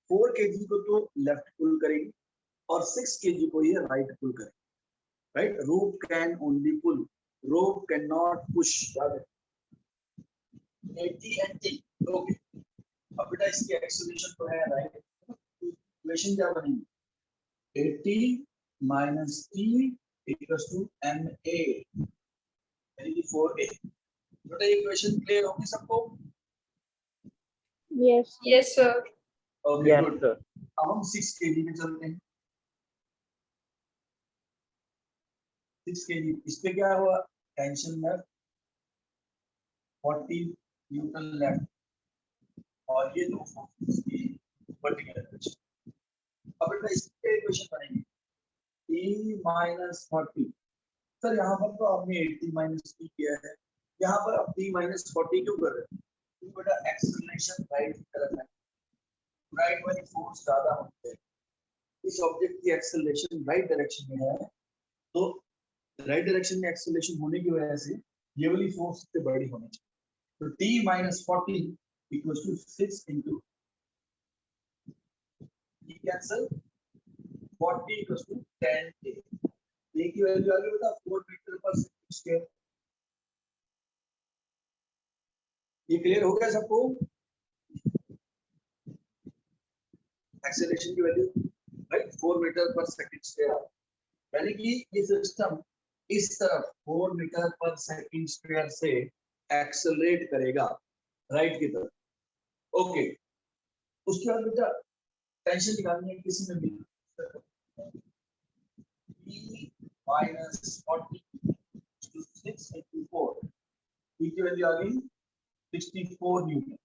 4 kg को तो लेफ्ट पुल करेगी और 6 kg को ये राइट पुल करेगी। Right, rope can only pull, rope can not push. 80 and T। Okay, अब बेटा इसकी एक्सेलरेशन तो है राइट, इक्वेशन क्या बनेगी? 80 minus T equals to ma, यानी 4a। बेटा ये इक्वेशन क्लियर होगी सबको? Yes. Yes, sir. Okay yes good. Sir. अब हम 6 kg में चलते हैं। 6 kg, इस पे क्या हुआ? टेंशन में 40 न्यूटन लेफ्ट और ये दो फोर्सेस की वर्टिकल डायरेक्शन। अब बेटा इसके इक्वेशन बनेगी T minus 40। सर यहाँ पर तो आपने 80 minus T किया है, यहाँ पर आप T minus 40 क्यों कर रहे हैं? क्योंकि बेटा एक्सेलरेशन राइट की तरफ है, राइट वाली फोर्स ज्यादा होती है। इस ऑब्जेक्ट की एक्सेलरेशन राइट डायरेक्शन में है, तो राइट डायरेक्शन में एक्सेलरेशन होने की वजह से ये वाली फोर्स से बड़ी होनी चाहिए। तो T minus 40 equals to 6 into T cancel, 40 equals to 10A। A की वैल्यू आ गई बेटा 4 मीटर पर सेकंड स्क्वायर। ये क्लियर हो गया सबको? एक्सेलरेशन की value right 4 metre per second square, यानी कि ये सिस्टम इस तरफ 4 मीटर पर सेकंड स्क्वायर से एक्सेलरेट करेगा राइट की तरफ। ओके, उसके बाद बेटा टेंशन निकालनी है किसी में भी। T minus 40 to 6 into 4, T की वैल्यू आ गई 64 न्यूटन।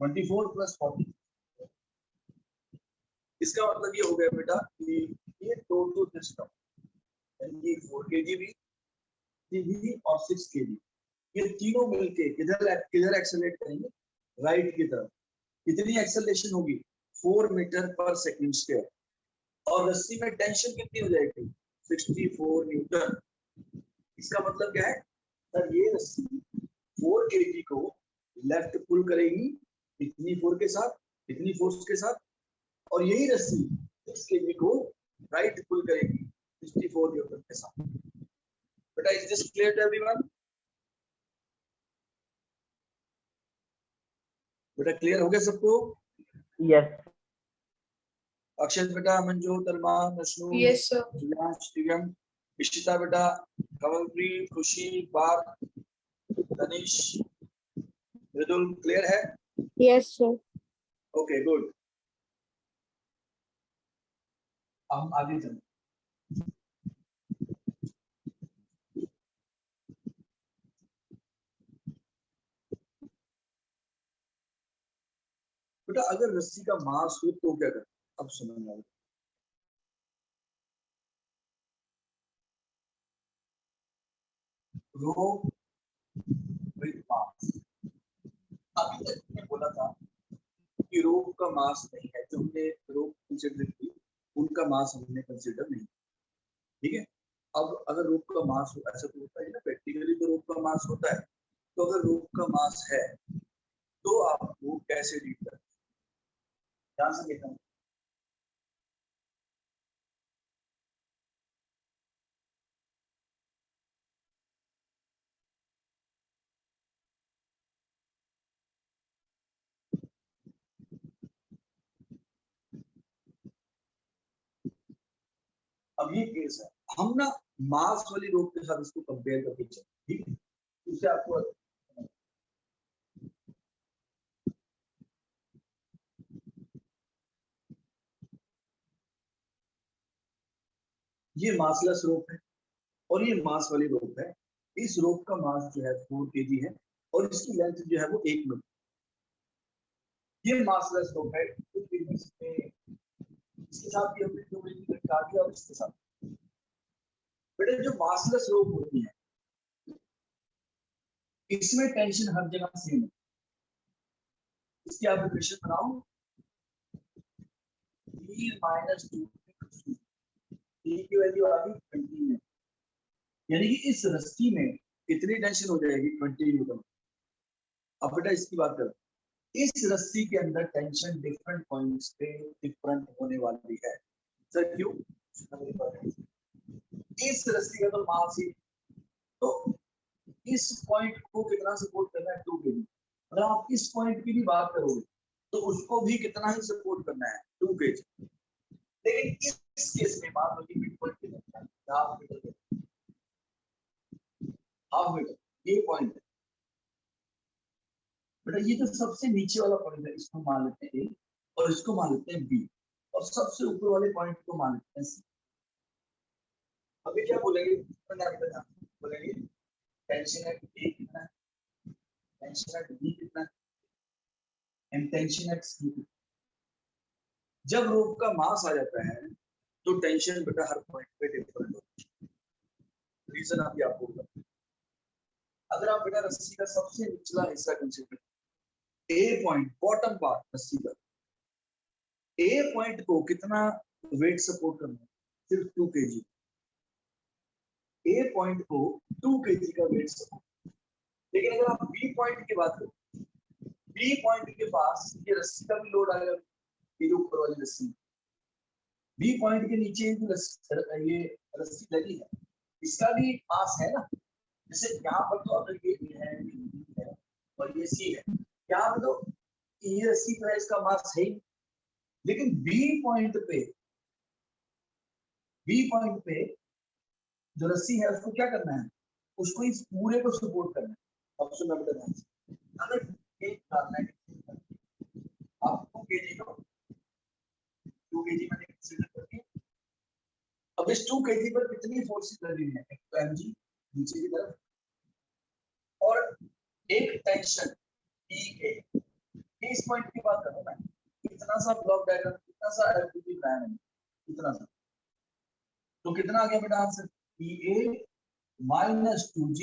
24 plus 40, इसका मतलब ये हो गया बेटा कि ये टोटल सिस्टम, यानी 4 kg भी, 3 भी और 6 kg, ये तीनों मिलके किधर एक्सेलरेट करेंगे? राइट की तरफ। कितनी एक्सेलरेशन होगी? 4 मीटर पर सेकंड स्क्वायर। और रस्सी में टेंशन कितनी हो जाएगी? 64 न्यूटन। इसका मतलब क्या है? सर ये रस्सी 4 kg को लेफ्ट पुल करेगी इतनी फोर्स के साथ, इतनी फोर्स के साथ, और यही रस्सी 6 kg को राइट पुल करेगी 64 न्यूटन के साथ। बेटा is this clear to everyone? बेटा क्लियर हो गया सबको? यस। अक्षत बेटा, मंजूर, अरमान, नशनू, Yes, sir. जिलाश, दिव्यम, इशिता बेटा, कमलप्रीत, खुशी, पार्थ, तनिष, मृदुल, क्लियर है? Yes, sir. Okay good. हम आगे चलते। बेटा अगर रस्सी का मास हो तो क्या करें? अब समझ आओ। रोप विद मास। अभी तक मैंने बोला था कि रोप का मास नहीं है, जो हमने रोप कंसीडर की उनका मास हमने कंसीडर नहीं, ठीक अगर रोप का मास हो, ऐसा तो होता है ना प्रैक्टिकली, तो रोप का मास होता है, तो अगर रोप का मास है तो आप वो कैसे डील करते हैं, ध्यान से देखना। अब ये केस है, हम ना मास वाली रोप के साथ इसको कंपेयर करके चलते, ठीक है, उससे आपको ये मासलेस रोप है और ये मास वाली रोप है। इस रोप का मास जो है 4 kg है और इसकी लेंथ जो है वो 1 मीटर। ये मासलेस रोप है, इसके साथ भी हमने 2 मीटर लटका दिया और इसके साथ। बेटा जो मासलेस रोप होती है इसमें टेंशन हर जगह सेम है। इसकी आप इक्वेशन बनाओ, d - 2 d की वैल्यू आ गई 20 में, यानी कि इस रस्सी में कितनी टेंशन हो जाएगी 20 न्यूटन। अब बेटा इसकी बात करो, इस रस्सी के अंदर टेंशन डिफरेंट पॉइंट्स पे डिफरेंट होने वाली है। सर क्यों? इस रस्सी का तो मास ही, तो इस पॉइंट को कितना सपोर्ट करना है 2 kg। अगर आप इस पॉइंट की भी बात करोगे तो उसको भी कितना ही सपोर्ट करना है 2 kg। लेकिन इस केस में बात होगी मिड पॉइंट की, हाफ मीटर, ये पॉइंट है बेटा। ये जो सबसे नीचे वाला पॉइंट है इसको मान लेते हैं A और इसको मान लेते हैं B, और सबसे ऊपर वाले पॉइंट को मान लेते हैं C। अभी क्या बोलेंगे, बोलेंगे टेंशन एट A कितना है, टेंशन एट B कितना है, एंड टेंशन एट C कितना है। जब रोप का मास आ जाता है तो टेंशन बेटा हर पॉइंट पे डिफरेंट होती है। रीजन अभी आपको बताऊं। अगर आप बेटा रस्सी का सबसे निचला हिस्सा कंसीडर, ए पॉइंट बॉटम पार्ट रस्सी का, ए पॉइंट को कितना वेट सपोर्ट करना है, सिर्फ 2 kg। ए पॉइंट को 2 kg का वेट सपोर्ट। लेकिन अगर आप बी पॉइंट की बात करो, बी पॉइंट के पास ये रस्सी का भी लोड आएगा, ये जो ऊपर वाली रस्सी, बी पॉइंट के नीचे ये रस्सी लगी है, इसका भी मास है ना। जैसे यहाँ पर तो अगर ये है और ये सी है, यहाँ पर तो ये रस्सी तो है, इसका मास है ही। लेकिन बी पॉइंट पे जो रस्सी है उसको क्या करना है, उसको इस पूरे को सपोर्ट करना है। अब सुनना बेटा ध्यान से, अगर एक डालना है आपको केजी को 2 kg मैंने कंसीडर करके, अब इस 2 kg पर कितनी फोर्स लग रही है, एक तो mg नीचे की तरफ और एक टेंशन PA। इस पॉइंट की बात कर रहा हूं मैं, इतना सा ब्लॉक डायग्राम, इतना सा एलपीटी बनाया मैंने, इतना सा, तो कितना आ गया बेटा आंसर, PA - 2G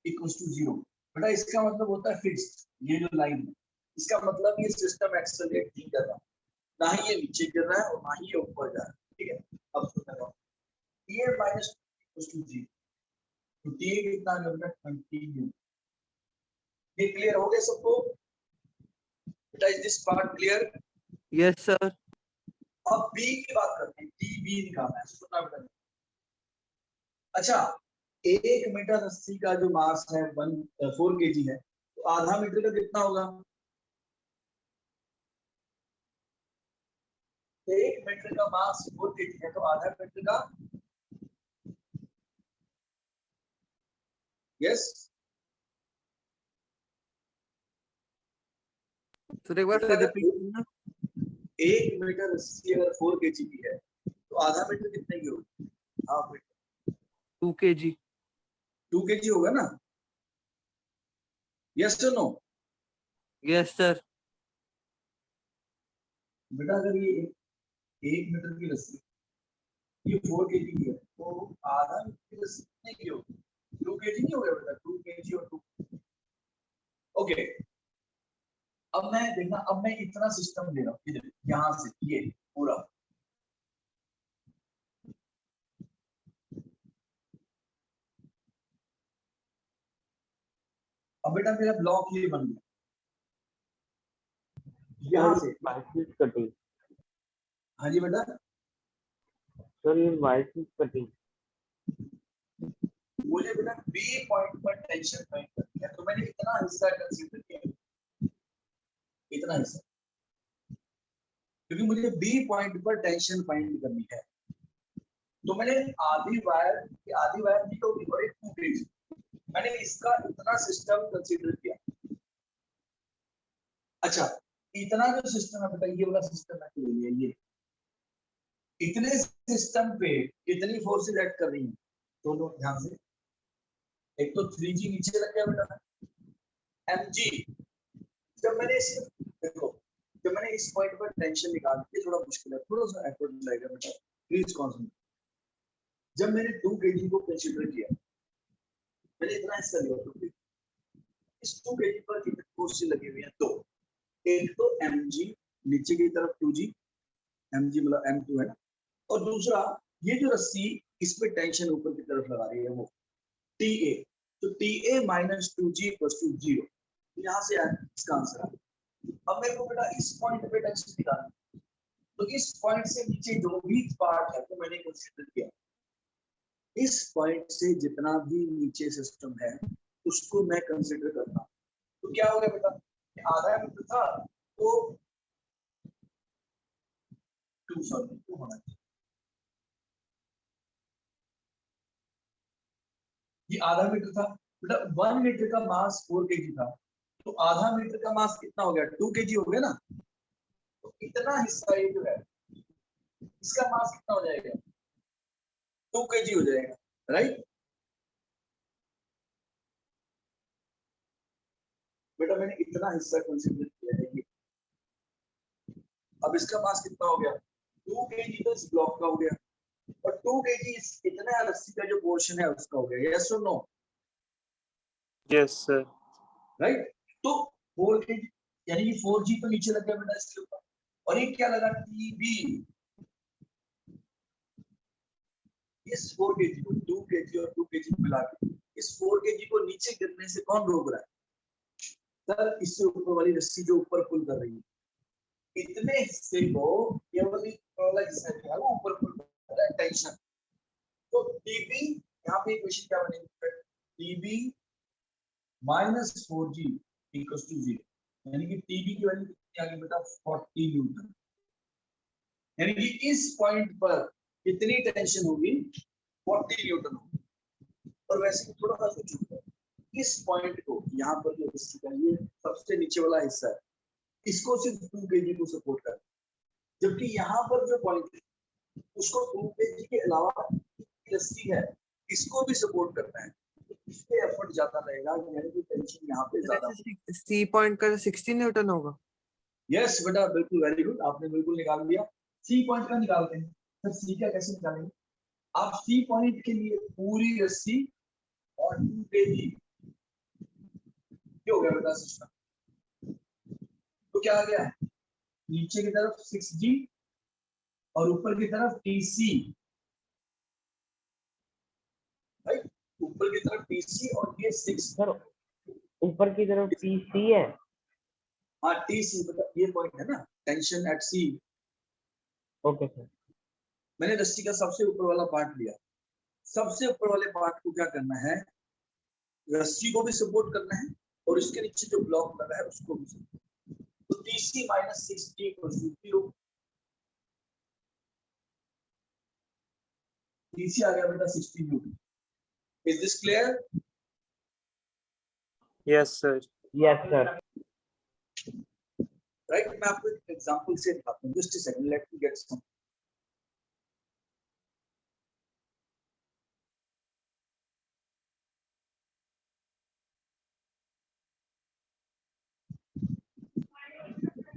= 0। बेटा इसका मतलब होता है फिक्स्ड, ये जो लाइन है इसका मतलब ये सिस्टम एक्सेलरेट नहीं कर रहा, ना ही ये नीचे गिर रहा है और ना ही ये ऊपर जा रहा है, ठीक है। अब सुन रहा हूं, PA - 2 G, तो TA कितना आ गया बेटा 20। ये क्लियर हो गया सबको बेटा? Is this part clear? Yes, sir. अब बी की बात करते हैं, DB निकालना है, सुनना बेटा। अच्छा, 1 मीटर रस्सी का जो मास है 4 kg है, तो आधा मीटर का कितना होगा? 1 मीटर का मास 4 kg है, तो आधा मीटर का, यस सर एक बार फिर रिपीट करना। 1 मीटर रस्सी अगर 4 kg की है तो आधा मीटर कितने की होगी? Half metre 2 kg. 2 kg होगा ना, yes to no? Yes, sir. बेटा अगर ये 1 मीटर की रस्सी, ये 4 kg की है, तो आधा मीटर की रस्सी कितने की होगी? 2 kg नहीं होगा बेटा, 2 kg और 2। ओके, अब मैं देखना, अब मैं इतना सिस्टम दे रहा हूँ इधर, यहाँ से ये पूरा, बेटा मेरा ब्लॉक ये बन गया यहाँ से। वाइस कटिंग हाँ जी बेटा, सर, ये वाइस कटिंग मुझे बेटा बी पॉइंट पर टेंशन फाइंड करनी है, तो मैंने इतना हिस्सा कंसीडर किया, इतना हिस्सा, क्योंकि मुझे बी पॉइंट पर टेंशन फाइंड करनी है। तो मैंने आधी वायर नहीं होगी और एक 2 kg, मैंने इसका इतना सिस्टम कंसीडर किया। अच्छा, इतना जो सिस्टम है बेटा, ये वाला सिस्टम है, तो ये इतने सिस्टम पे कितनी फोर्सेस एक्ट कर रही हैं, दोनों ध्यान से। एक तो 3G नीचे लग गया बेटा, mg। जब मैंने देखो, जब मैंने इस पॉइंट पर टेंशन निकाल के, थोड़ा मुश्किल है, थोड़ा सा एफर्ट लगेगा बेटा, प्लीज कॉन्सेंट्रेट। जब मैंने 2 kg को कंसीडर किया, मैंने इतना हिस्सा लिया, 2 kg। इस 2 kg पर कितने फोर्सेस लगी हुई हैं? दो। एक तो mg नीचे की तरफ 2G, mg मतलब m2 है ना, और दूसरा ये जो रस्सी इस पे टेंशन ऊपर की तरफ लगा रही है, वो TA। तो TA minus 2G equals to 0। यहाँ से इसका आंसर आ गया। अब मेरे को बेटा इस पॉइंट पे टेंशन निकालना, तो इस पॉइंट से नीचे जो भी पार्ट है, तो मैंने कंसीडर किया, इस पॉइंट से जितना भी नीचे सिस्टम है उसको मैं कंसीडर करता हूँ। तो क्या हो गया बेटा, आधा मीटर था तो 2 होना चाहिए, ये आधा मीटर था बेटा। 1 मीटर का मास 4 kg था, तो आधा मीटर का मास कितना हो गया? 2 kg हो गया ना। तो इतना हिस्सा ये जो है, इसका मास कितना हो जाएगा? 2 kg हो जाएगा, राइट बेटा। मैंने इतना हिस्सा कंसीडर किया है ये। अब इसका मास कितना हो गया? 2 kg तो इस ब्लॉक का हो गया, और 2 kg इतना रस्सी का जो पोर्शन है उसका हो गया। यस और नो? Yes sir. राइट। तो 4 kg यानी कि 4G तो नीचे लग गया बेटा इसके ऊपर, और ये क्या लगा? TB। इस 4 kg को, 2 kg और 2 kg मिला के, इस 4 kg को नीचे गिरने से कौन रोक रहा है? सर, इससे ऊपर वाली रस्सी जो ऊपर पुल कर रही है, इतने हिस्से को केवल वाला हिस्सा जो है वो ऊपर पुल कर रहा है, टेंशन। तो TB, यहाँ पे इक्वेशन क्या बनेगी? TB minus 4G equals to 0, यानी कि TB की वैल्यू कितनी आ गई बेटा? 40 न्यूटन। यानी कि इस पॉइंट पर कितनी टेंशन होगी? 40 न्यूटन होगी। और वैसे थोड़ा सा सोचो, इस पॉइंट को, यहाँ पर जो हिस्सा है, ये सबसे नीचे वाला हिस्सा है, इसको सिर्फ 2 kg को सपोर्ट कर, जबकि यहाँ पर जो पॉइंट है उसको 2 kg के अलावा रस्सी है, इसको भी सपोर्ट करना है, इस पे एफर्ट ज्यादा रहेगा, यानी कि टेंशन यहाँ पे ज्यादा। सी पॉइंट का 60 न्यूटन होगा। यस बेटा, बिल्कुल, वेरी गुड, आपने बिल्कुल निकाल दिया। सी पॉइंट का निकालते हैं। सर, सी का कैसे निकालेंगे? आप सी पॉइंट के लिए पूरी रस्सी और 2 kg, हो गया बेटा सिस्टम। तो क्या आ गया? नीचे की तरफ 6G और ऊपर की तरफ TC, राइट। ऊपर की तरफ TC और ये 6। सर, ऊपर की तरफ PC है। हाँ, TC मतलब ये पॉइंट है ना, tension at C. Okay sir. मैंने रस्सी का सबसे ऊपर वाला पार्ट लिया, सबसे ऊपर वाले पार्ट को क्या करना है? रस्सी को भी सपोर्ट करना है, और इसके नीचे जो ब्लॉक लगा है उसको भी सपोर्ट। तो TC minus 6G equals to 0। TC आ गया बेटा 60 Newton. Is this clear? Yes sir. Yes sir. Right. मैं आपको एक एग्जांपल से दिखाता हूं, just a second, let me get some.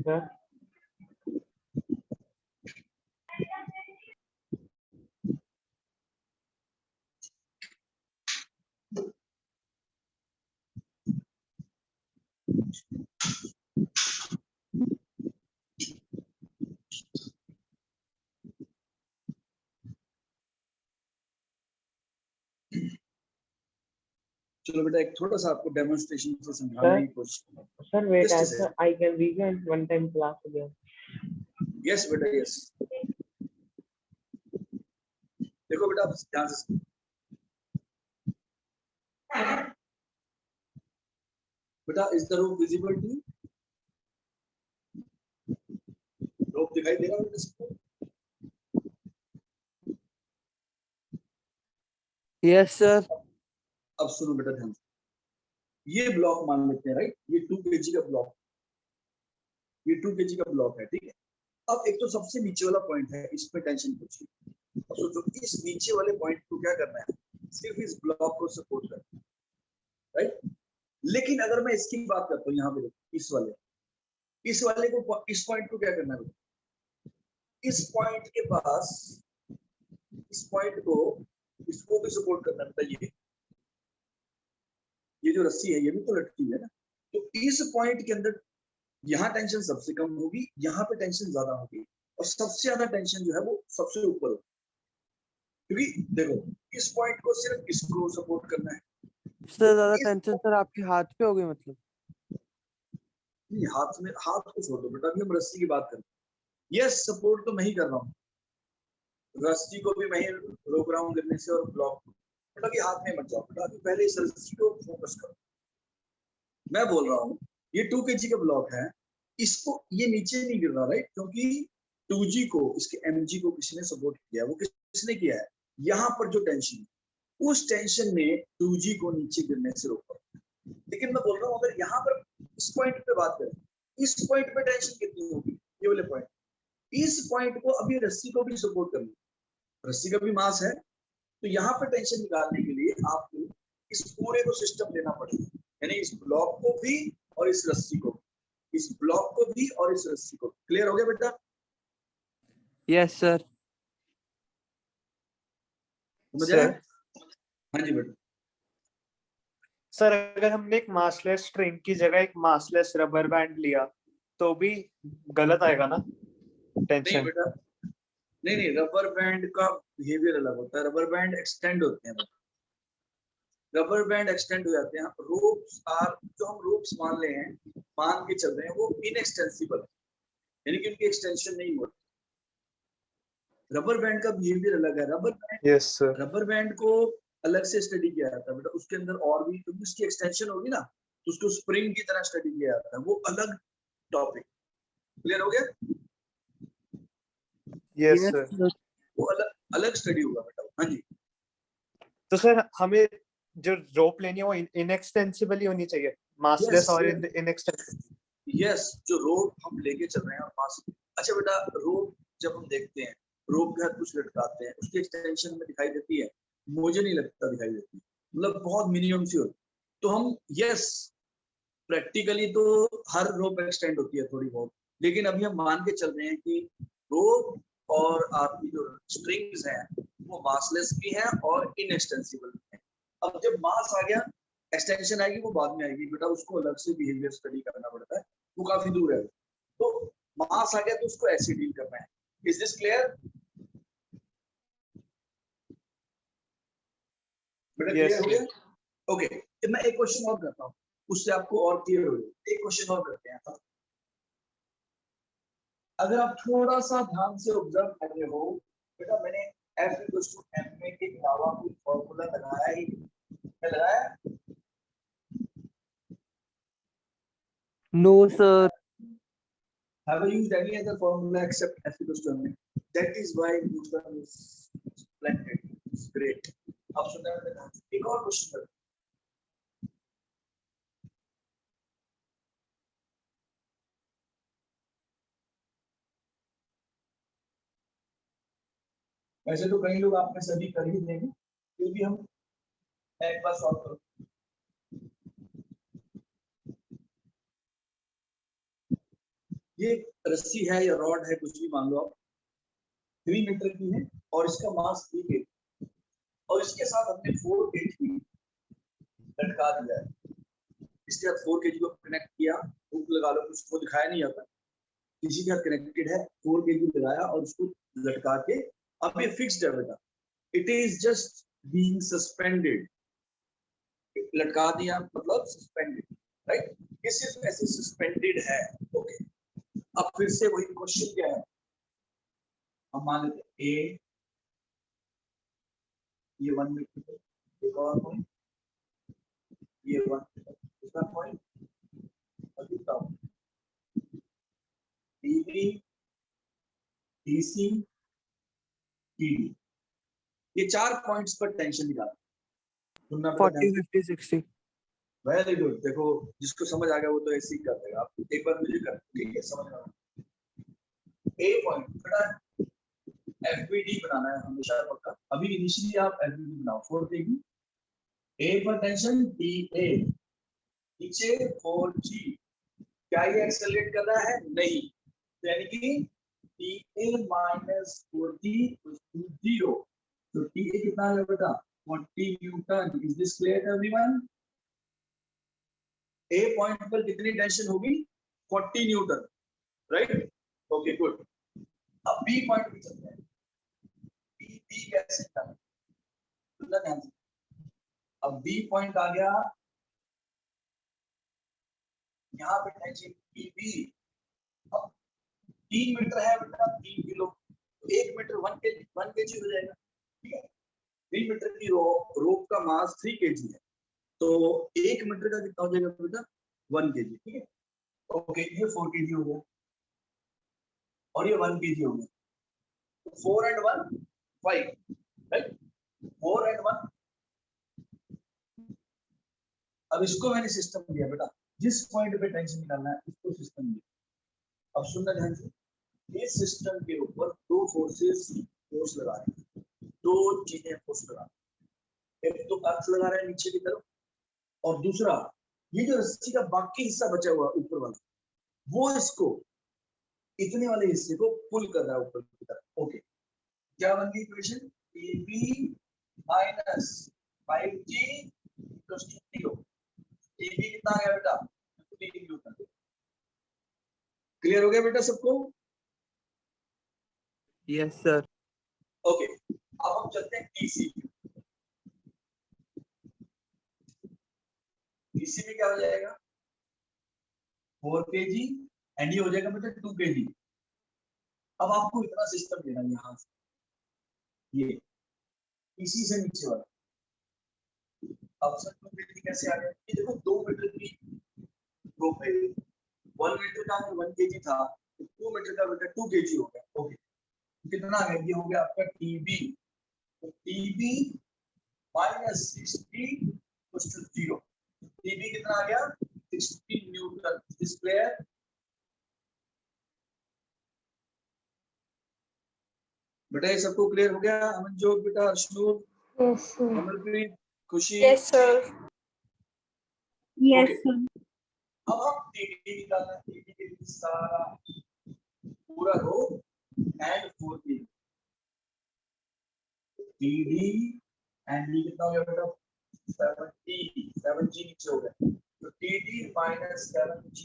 Sir, चलो बेटा एक थोड़ा सा आपको डेमोन्स्ट्रेशन से समझाने की कोशिश करूंगा. Sir, wait, Just a sir, second. I can rejoin one time class again. Yes बेटा यस. देखो बेटा आप ध्यान से सुनो. बेटा is the rope visible to you? Rope दिखाई दे रहा है बेटा सबको? Yes sir. अब सुनो बेटा ध्यान से. ये ब्लॉक मान लेते हैं राइट. ये 2 kg का ब्लॉक. ये 2 kg का ब्लॉक है ठीक है. अब एक तो सबसे नीचे वाला पॉइंट है इसमें टेंशन कुछ नहीं. अब सोचो इस नीचे वाले पॉइंट को क्या करना है? सिर्फ इस ब्लॉक को सपोर्ट करना है राइट. लेकिन अगर मैं इसकी बात करता हूँ यहाँ पे इस वाले को इस पॉइंट को क्या करना है? इस पॉइंट के पास इस पॉइंट को इसको भी सपोर्ट करना है. ये जो रस्सी है ये भी तो लटकी है ना. तो इस पॉइंट के अंदर यहाँ टेंशन सबसे कम होगी, यहाँ पे टेंशन ज्यादा होगी और सबसे ज्यादा टेंशन जो है वो सबसे ऊपर होगी. क्योंकि देखो इस पॉइंट को सिर्फ इसको सपोर्ट करना है. सर ज्यादा टेंशन सर आपके हाथ पे होगी मतलब? नहीं हाथ को छोड़ दो बेटा. अभी हम रस्सी की बात करें. यस सपोर्ट तो मैं ही कर रहा हूँ. रस्सी को भी मैं ही रोक रहा हूँ गिरने से और ब्लॉक को. बेटा अभी हाथ में मत जाओ बेटा. अभी पहले इस रस्सी को फोकस करो. मैं बोल रहा हूँ ये 2 kg का ब्लॉक है. इसको ये नीचे नहीं गिर रहा राइट. क्योंकि 2G को इसके mg को किसी ने सपोर्ट किया. वो किसने किया है? यहाँ पर जो टेंशन उस टेंशन ने 2G को नीचे गिरने से रोका. लेकिन मैं बोल रहा हूँ अगर यहाँ पर इस पॉइंट पे बात करें, इस पॉइंट पे टेंशन कितनी होगी? ये वाले पॉइंट. इस पॉइंट को अभी रस्सी को भी सपोर्ट करना. रस्सी का भी मास है. तो यहाँ पर टेंशन निकालने के लिए आपको इस पूरे को सिस्टम लेना पड़ेगा. यानी इस ब्लॉक को भी और इस रस्सी को, इस ब्लॉक को भी और इस रस्सी को. क्लियर हो गया बेटा? Yes sir. समझ आया? हाँ जी बेटा. सर अगर हमने एक मासलेस स्ट्रिंग की जगह एक मासलेस रबर बैंड लिया तो भी गलत आएगा ना नहीं टेंशन? बेटा नहीं रबर बैंड का बिहेवियर अलग होता है. रबर बैंड एक्सटेंड होते हैं. रबर बैंड एक्सटेंड हो जाते हैं. रोप्स आर जो हम रोप्स मान के चल रहे हैं वो इनएक्सटेंसिबल है. यानी कि उनकी एक्सटेंशन नहीं होती. रबर बैंड का बिहेवियर अलग है. Yes sir. रबर बैंड को अलग से स्टडी किया जाता है बेटा. उसके अंदर और भी क्योंकि उसकी एक्सटेंशन होगी ना तो उसको स्प्रिंग की तरह स्टडी किया जाता है. वो अलग टॉपिक. क्लियर हो गया? Yes sir. वो अलग स्टडी होगा बेटा. हाँ जी. तो सर हमें जो रोप लेनी है वो इनएक्सटेंसिबल ही होनी चाहिए, मासलेस और इनएक्सटेंसिबल. यस जो रोप हम लेके चल रहे हैं और मास. अच्छा बेटा रोप जब हम देखते हैं रोप के हाथ कुछ लटकाते हैं उसकी एक्सटेंशन में दिखाई देती है? मुझे नहीं लगता दिखाई देती. मतलब बहुत मिनिमम सी होती. तो हम यस प्रैक्टिकली तो हर रोप एक्सटेंड होती है थोड़ी बहुत. लेकिन अभी हम मान के चल रहे हैं कि रोप और आपकी जो स्ट्रिंग्स हैं वो मासलेस भी हैं और इनएक्सटेंसिबल भी हैं. अब जब मास आ गया एक्सटेंशन आएगी वो बाद में आएगी बेटा. उसको अलग से बिहेवियर स्टडी करना पड़ता है. वो काफी दूर है. तो मास आ गया तो उसको ऐसे डील करना है. इज दिस क्लियर बेटा? Yes, क्लियर हो गया? ओके. मैं एक क्वेश्चन और करता हूँ उससे आपको और क्लियर हो जाएगा. एक क्वेश्चन और करते हैं. अगर आप थोड़ा सा ध्यान से ऑब्जर्व कर रहे हो बेटा मैंने F=ma के अलावा कोई फॉर्मूला लगाया ही नहीं. क्या लगाया? No sir. Have I used any other formula except F=ma? That is why Newton is splendid. It's great. अब सुनने में लगा. एक और क्वेश्चन करते हैं. वैसे तो कई लोग आप में सभी कर ही देंगे फिर भी हम एक बार सॉल्व करो. ये रस्सी है या रॉड है कुछ भी मान लो आप 3 मीटर की है और इसका मास 3 kg और इसके साथ हमने 4 kg लटका दिया है. इसके साथ 4 kg को कनेक्ट किया. हुक लगा लो. उसको दिखाया नहीं जाता किसी के साथ कनेक्टेड है. 4 kg लगाया और उसको लटका के अब ये फिक्स्ड है बेटा. It is just being suspended. लटका दिया मतलब सस्पेंडेड, राइट? ये सिर्फ ऐसे सस्पेंडेड है। ओके, अब फिर से वही क्वेश्चन क्या है, हम मान लेते ए, ये 1 मीटर, एक और पॉइंट, ये 1 मीटर, दूसरा पॉइंट, और तीसरा डीबी, डीसी, टीडी, ये 4 पॉइंट्स पर टेंशन निकालना। सुनना 40 50 60 वेरी गुड। देखो जिसको समझ आ गया वो तो ऐसे ही कर देगा। आप एक बार मुझे कर, ठीक है, समझ आ ए पॉइंट बड़ा एफबीडी बनाना है हमेशा पक्का। अभी इनिशियली आप एफबीडी बनाओ 4 केजी, ए पर टेंशन डी ए, नीचे 4G, क्या ये एक्सेलरेट कर रहा है? नहीं, तो यानी कि T A minus 4G to 0, तो टी ए कितना है बेटा? 40 newton. Is this clear everyone? A point पर कितनी टेंशन होगी? 40 न्यूटन, राइट? Okay good. अब बी पॉइंट पे चलते हैं। बी कैसे करना है ध्यान से। अब बी पॉइंट आ गया, यहाँ पे टेंशन बी, अब 3 मीटर है बेटा, 3 किलो, तो 1 मीटर 1 केजी हो जाएगा, ठीक है? 3 मीटर की रोप का मास 3 केजी है, तो 1 मीटर का कितना हो जाएगा बेटा? 1 केजी, ठीक है? ओके, ये 4 केजी हो गया और ये 1 केजी हो गया, तो 4 and 1 5, राइट? 4 and 1। अब इसको मैंने सिस्टम दिया बेटा, जिस पॉइंट पे टेंशन निकालना है इसको सिस्टम दिया। अब सुनना ध्यान से, इस सिस्टम के ऊपर 2 फोर्स लगा रहे हैं, 2 चीजें फोर्स लगा रहे हैं। एक तो अर्थ लगा रहा है नीचे की तरफ, और दूसरा ये जो रस्सी का बाकी हिस्सा बचा हुआ ऊपर वाला, वो इसको इतने वाले हिस्से को पुल कर रहा है ऊपर की तरफ। ओके, क्या बन गई equation? AB minus 5G equals to 0। AB कितना आ गया बेटा? 3 न्यूटन। क्लियर हो गया बेटा सबको? Yes sir. ओके, अब हम चलते हैं डीसी। डीसी में क्या हो जाएगा? 4 केजी एंड ये हो जाएगा बेटा 2 केजी। अब आपको इतना सिस्टम देना है यहाँ से, ये इसी से नीचे वाला। अब सर 2 केजी कैसे आ गया? ये देखो 2 मीटर की रोप है, 1 मीटर का 1 केजी था, 2 मीटर का बेटा 2 केजी हो गया। ओके, कितना आ गया? ये हो गया आपका टीबी, तो TB minus 60 equals to 0। TB कितना आ गया? 60 न्यूटन। इस क्लियर? बेटा ये सबको क्लियर हो गया? अमनजोत बेटा, अर्शनूर, Yes, sir. कमलप्रीत, खुशी? Yes, sir. Yes, Okay. sir. अब हम टीडी निकालना है। टीडी के लिए सारा पूरा रो and 4 KG, TD and D कितना हो गया बेटा? 7G नीचे हो गया, तो TD minus 7G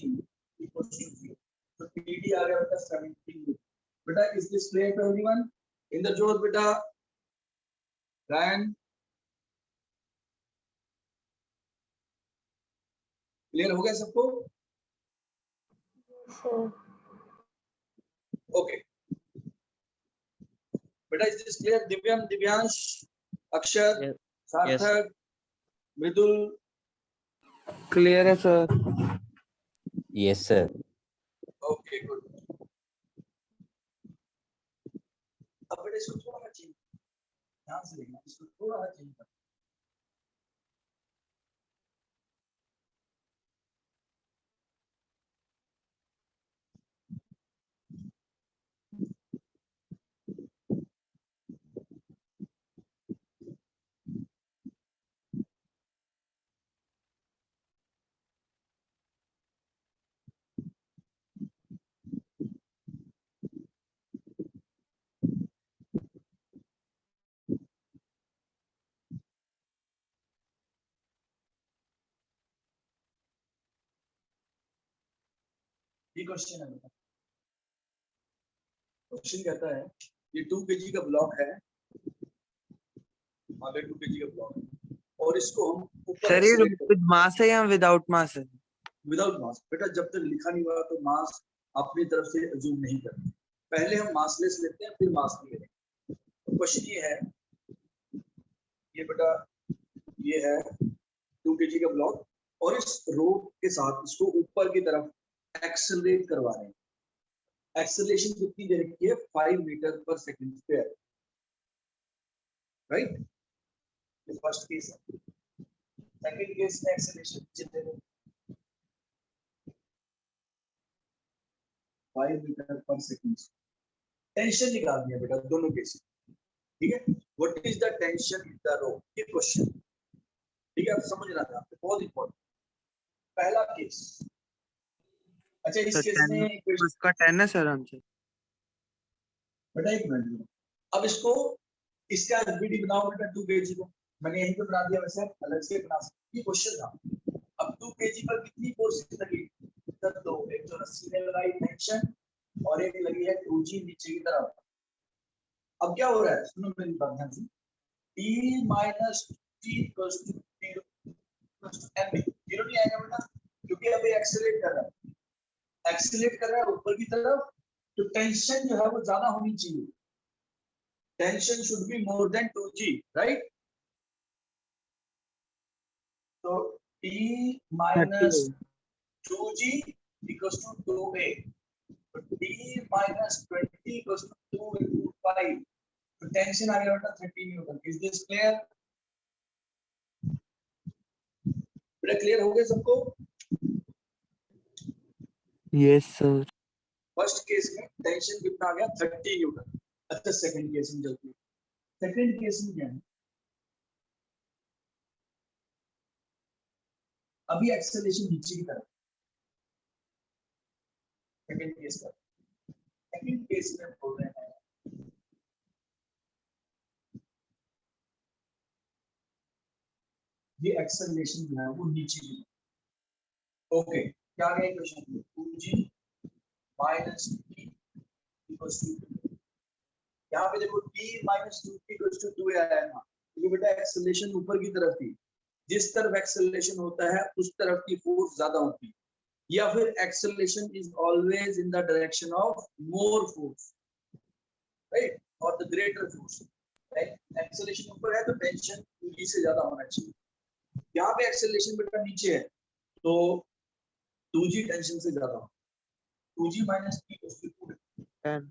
equals to 0। तो टीडी आ गया बेटा 17। बेटा is this clear to everyone? Inderjot बेटा, रायन, क्लियर हो गया सबको? Yes, sir. ओके बेटा, is this clear? Divyam, Divyansh, Akshar, Yes. Sarthak, Mridul? Clear है sir. Yes, sir. Okay good. अब बेटा इसको थोड़ा सा चेंज, ध्यान से देखना, इसको थोड़ा सा चेंज कर। ये क्वेश्चन है बेटा। क्वेश्चन कहता है ये 2 केजी का ब्लॉक है, आगे 2 केजी का ब्लॉक है, और इसको हम ऊपर सर ये विद मास है या विदाउट मास है? विदाउट मास। बेटा जब तक लिखा नहीं हुआ तो मास अपनी तरफ से अज्यूम नहीं करना, पहले हम मासलेस लेते हैं फिर मास में लेते हैं। तो क्वेश्चन ये है, ये बेटा ये है 2 kg का ब्लॉक और इस रोप के साथ इसको ऊपर की तरफ एक्सेलरेट करवा रहे हैं। एक्सेलरेशन कितनी दे रखी है? 5 metre per second square, right? ये फर्स्ट केस है। सेकंड केस में एक्सेलरेशन कितने दे 5 मीटर पर सेकंड। टेंशन निकालनी है बेटा दोनों केस, ठीक है? What is the tension in the rope, ये क्वेश्चन, ठीक है? आप समझना था, बहुत इंपॉर्टेंट। पहला केस, अच्छा इस केस में उसका 10 है सर आंसर। बेटा एक मिनट, अब इसको इसका एसबीडी बनाओ बेटा 2 kg को, मैंने यहीं पे बना दिया, वैसे आप अलग से बना सकते, ये क्वेश्चन था। अब 2 kg पर कितनी फोर्स लगी? तब दो, एक तो रस्सी में लगाई टेंशन और एक लगी है 2g नीचे की तरफ। अब क्या हो रहा है, सुनो मेरी बात ध्यान से, T minus T equals to 0 mv, 0 नहीं आएगा बेटा क्योंकि अभी एक्सेलरेट कर रहा है, एक्सेलरेट कर रहा है ऊपर की तरफ, तो टेंशन जो है वो ज्यादा होनी चाहिए, tension should be more than 2g, right? तो T minus 2g equals to 2a, तो T minus 20 equals to 2 into 5, तो टेंशन आ गया बेटा 30 न्यूटन। Is this clear? बेटा क्लियर हो गया सबको? Yes sir. फर्स्ट केस में टेंशन कितना आ गया? 30 न्यूटन। अच्छा सेकंड केस में चलते हैं। सेकंड केस में क्या है, अभी एक्सेलरेशन नीचे की तरफ, सेकंड केस का, सेकंड केस में बोल रहे हैं ये एक्सेलरेशन जो है वो नीचे की, ओके क्या आ गया equation? 2g minus t equals to, यहाँ पे देखो t minus 2t equals to 2 आया है ना, क्योंकि बेटा एक्सेलरेशन ऊपर की तरफ थी, जिस तरफ एक्सेलरेशन होता है उस तरफ की फोर्स ज्यादा होती है, या फिर acceleration is always in the direction of more force, right, और the greater force, right? Acceleration ऊपर है तो टेंशन 2g से ज्यादा होना चाहिए, यहाँ पे एक्सेलरेशन बेटा नीचे है तो 2g टेंशन से ज्यादा हो, 2g minus t equals to 10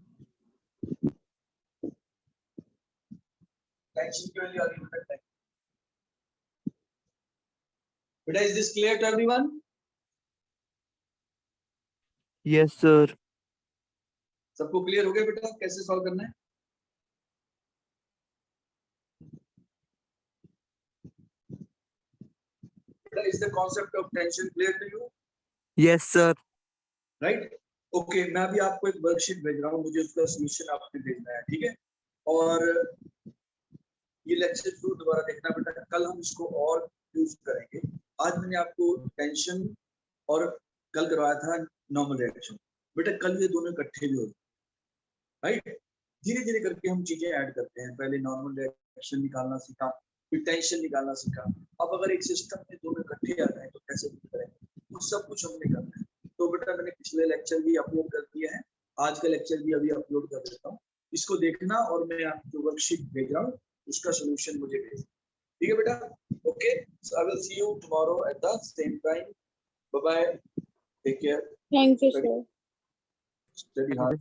tension की वैल्यू आ गई बेटा 10। बेटा is this clear to everyone? Yes sir. सबको क्लियर हो गया बेटा कैसे सॉल्व करना है? बेटा is the concept of tension clear to you? Yes sir. Right, okay मैं अभी आपको एक वर्कशीट भेज रहा हूँ, मुझे उसका सॉल्यूशन आपने भेजना है, ठीक है? और ये लेक्चर जरूर दोबारा देखना बेटा, कल हम इसको और यूज करेंगे। आज मैंने आपको टेंशन और कल करवाया था नॉर्मल रिएक्शन, बेटा कल ये दोनों इकट्ठे भी हो, राइट? धीरे धीरे करके हम चीजें ऐड करते हैं, पहले नॉर्मल रिएक्शन निकालना सीखा, फिर टेंशन निकालना सीखा, अब अगर एक सिस्टम में दोनों इकट्ठे आ जाए तो कैसे करेंगे, तो सब कुछ हमने करना है। तो बेटा मैंने पिछले लेक्चर भी अपलोड कर दिए हैं, आज का लेक्चर भी अभी अपलोड कर देता हूँ, इसको देखना और मैं आपको वर्कशीट भेज रहा हूँ, उसका सॉल्यूशन मुझे भेज, ठीक है बेटा? Okay, so I will see you tomorrow at the same time, bye bye, take care, Thank you, sir. Study hard.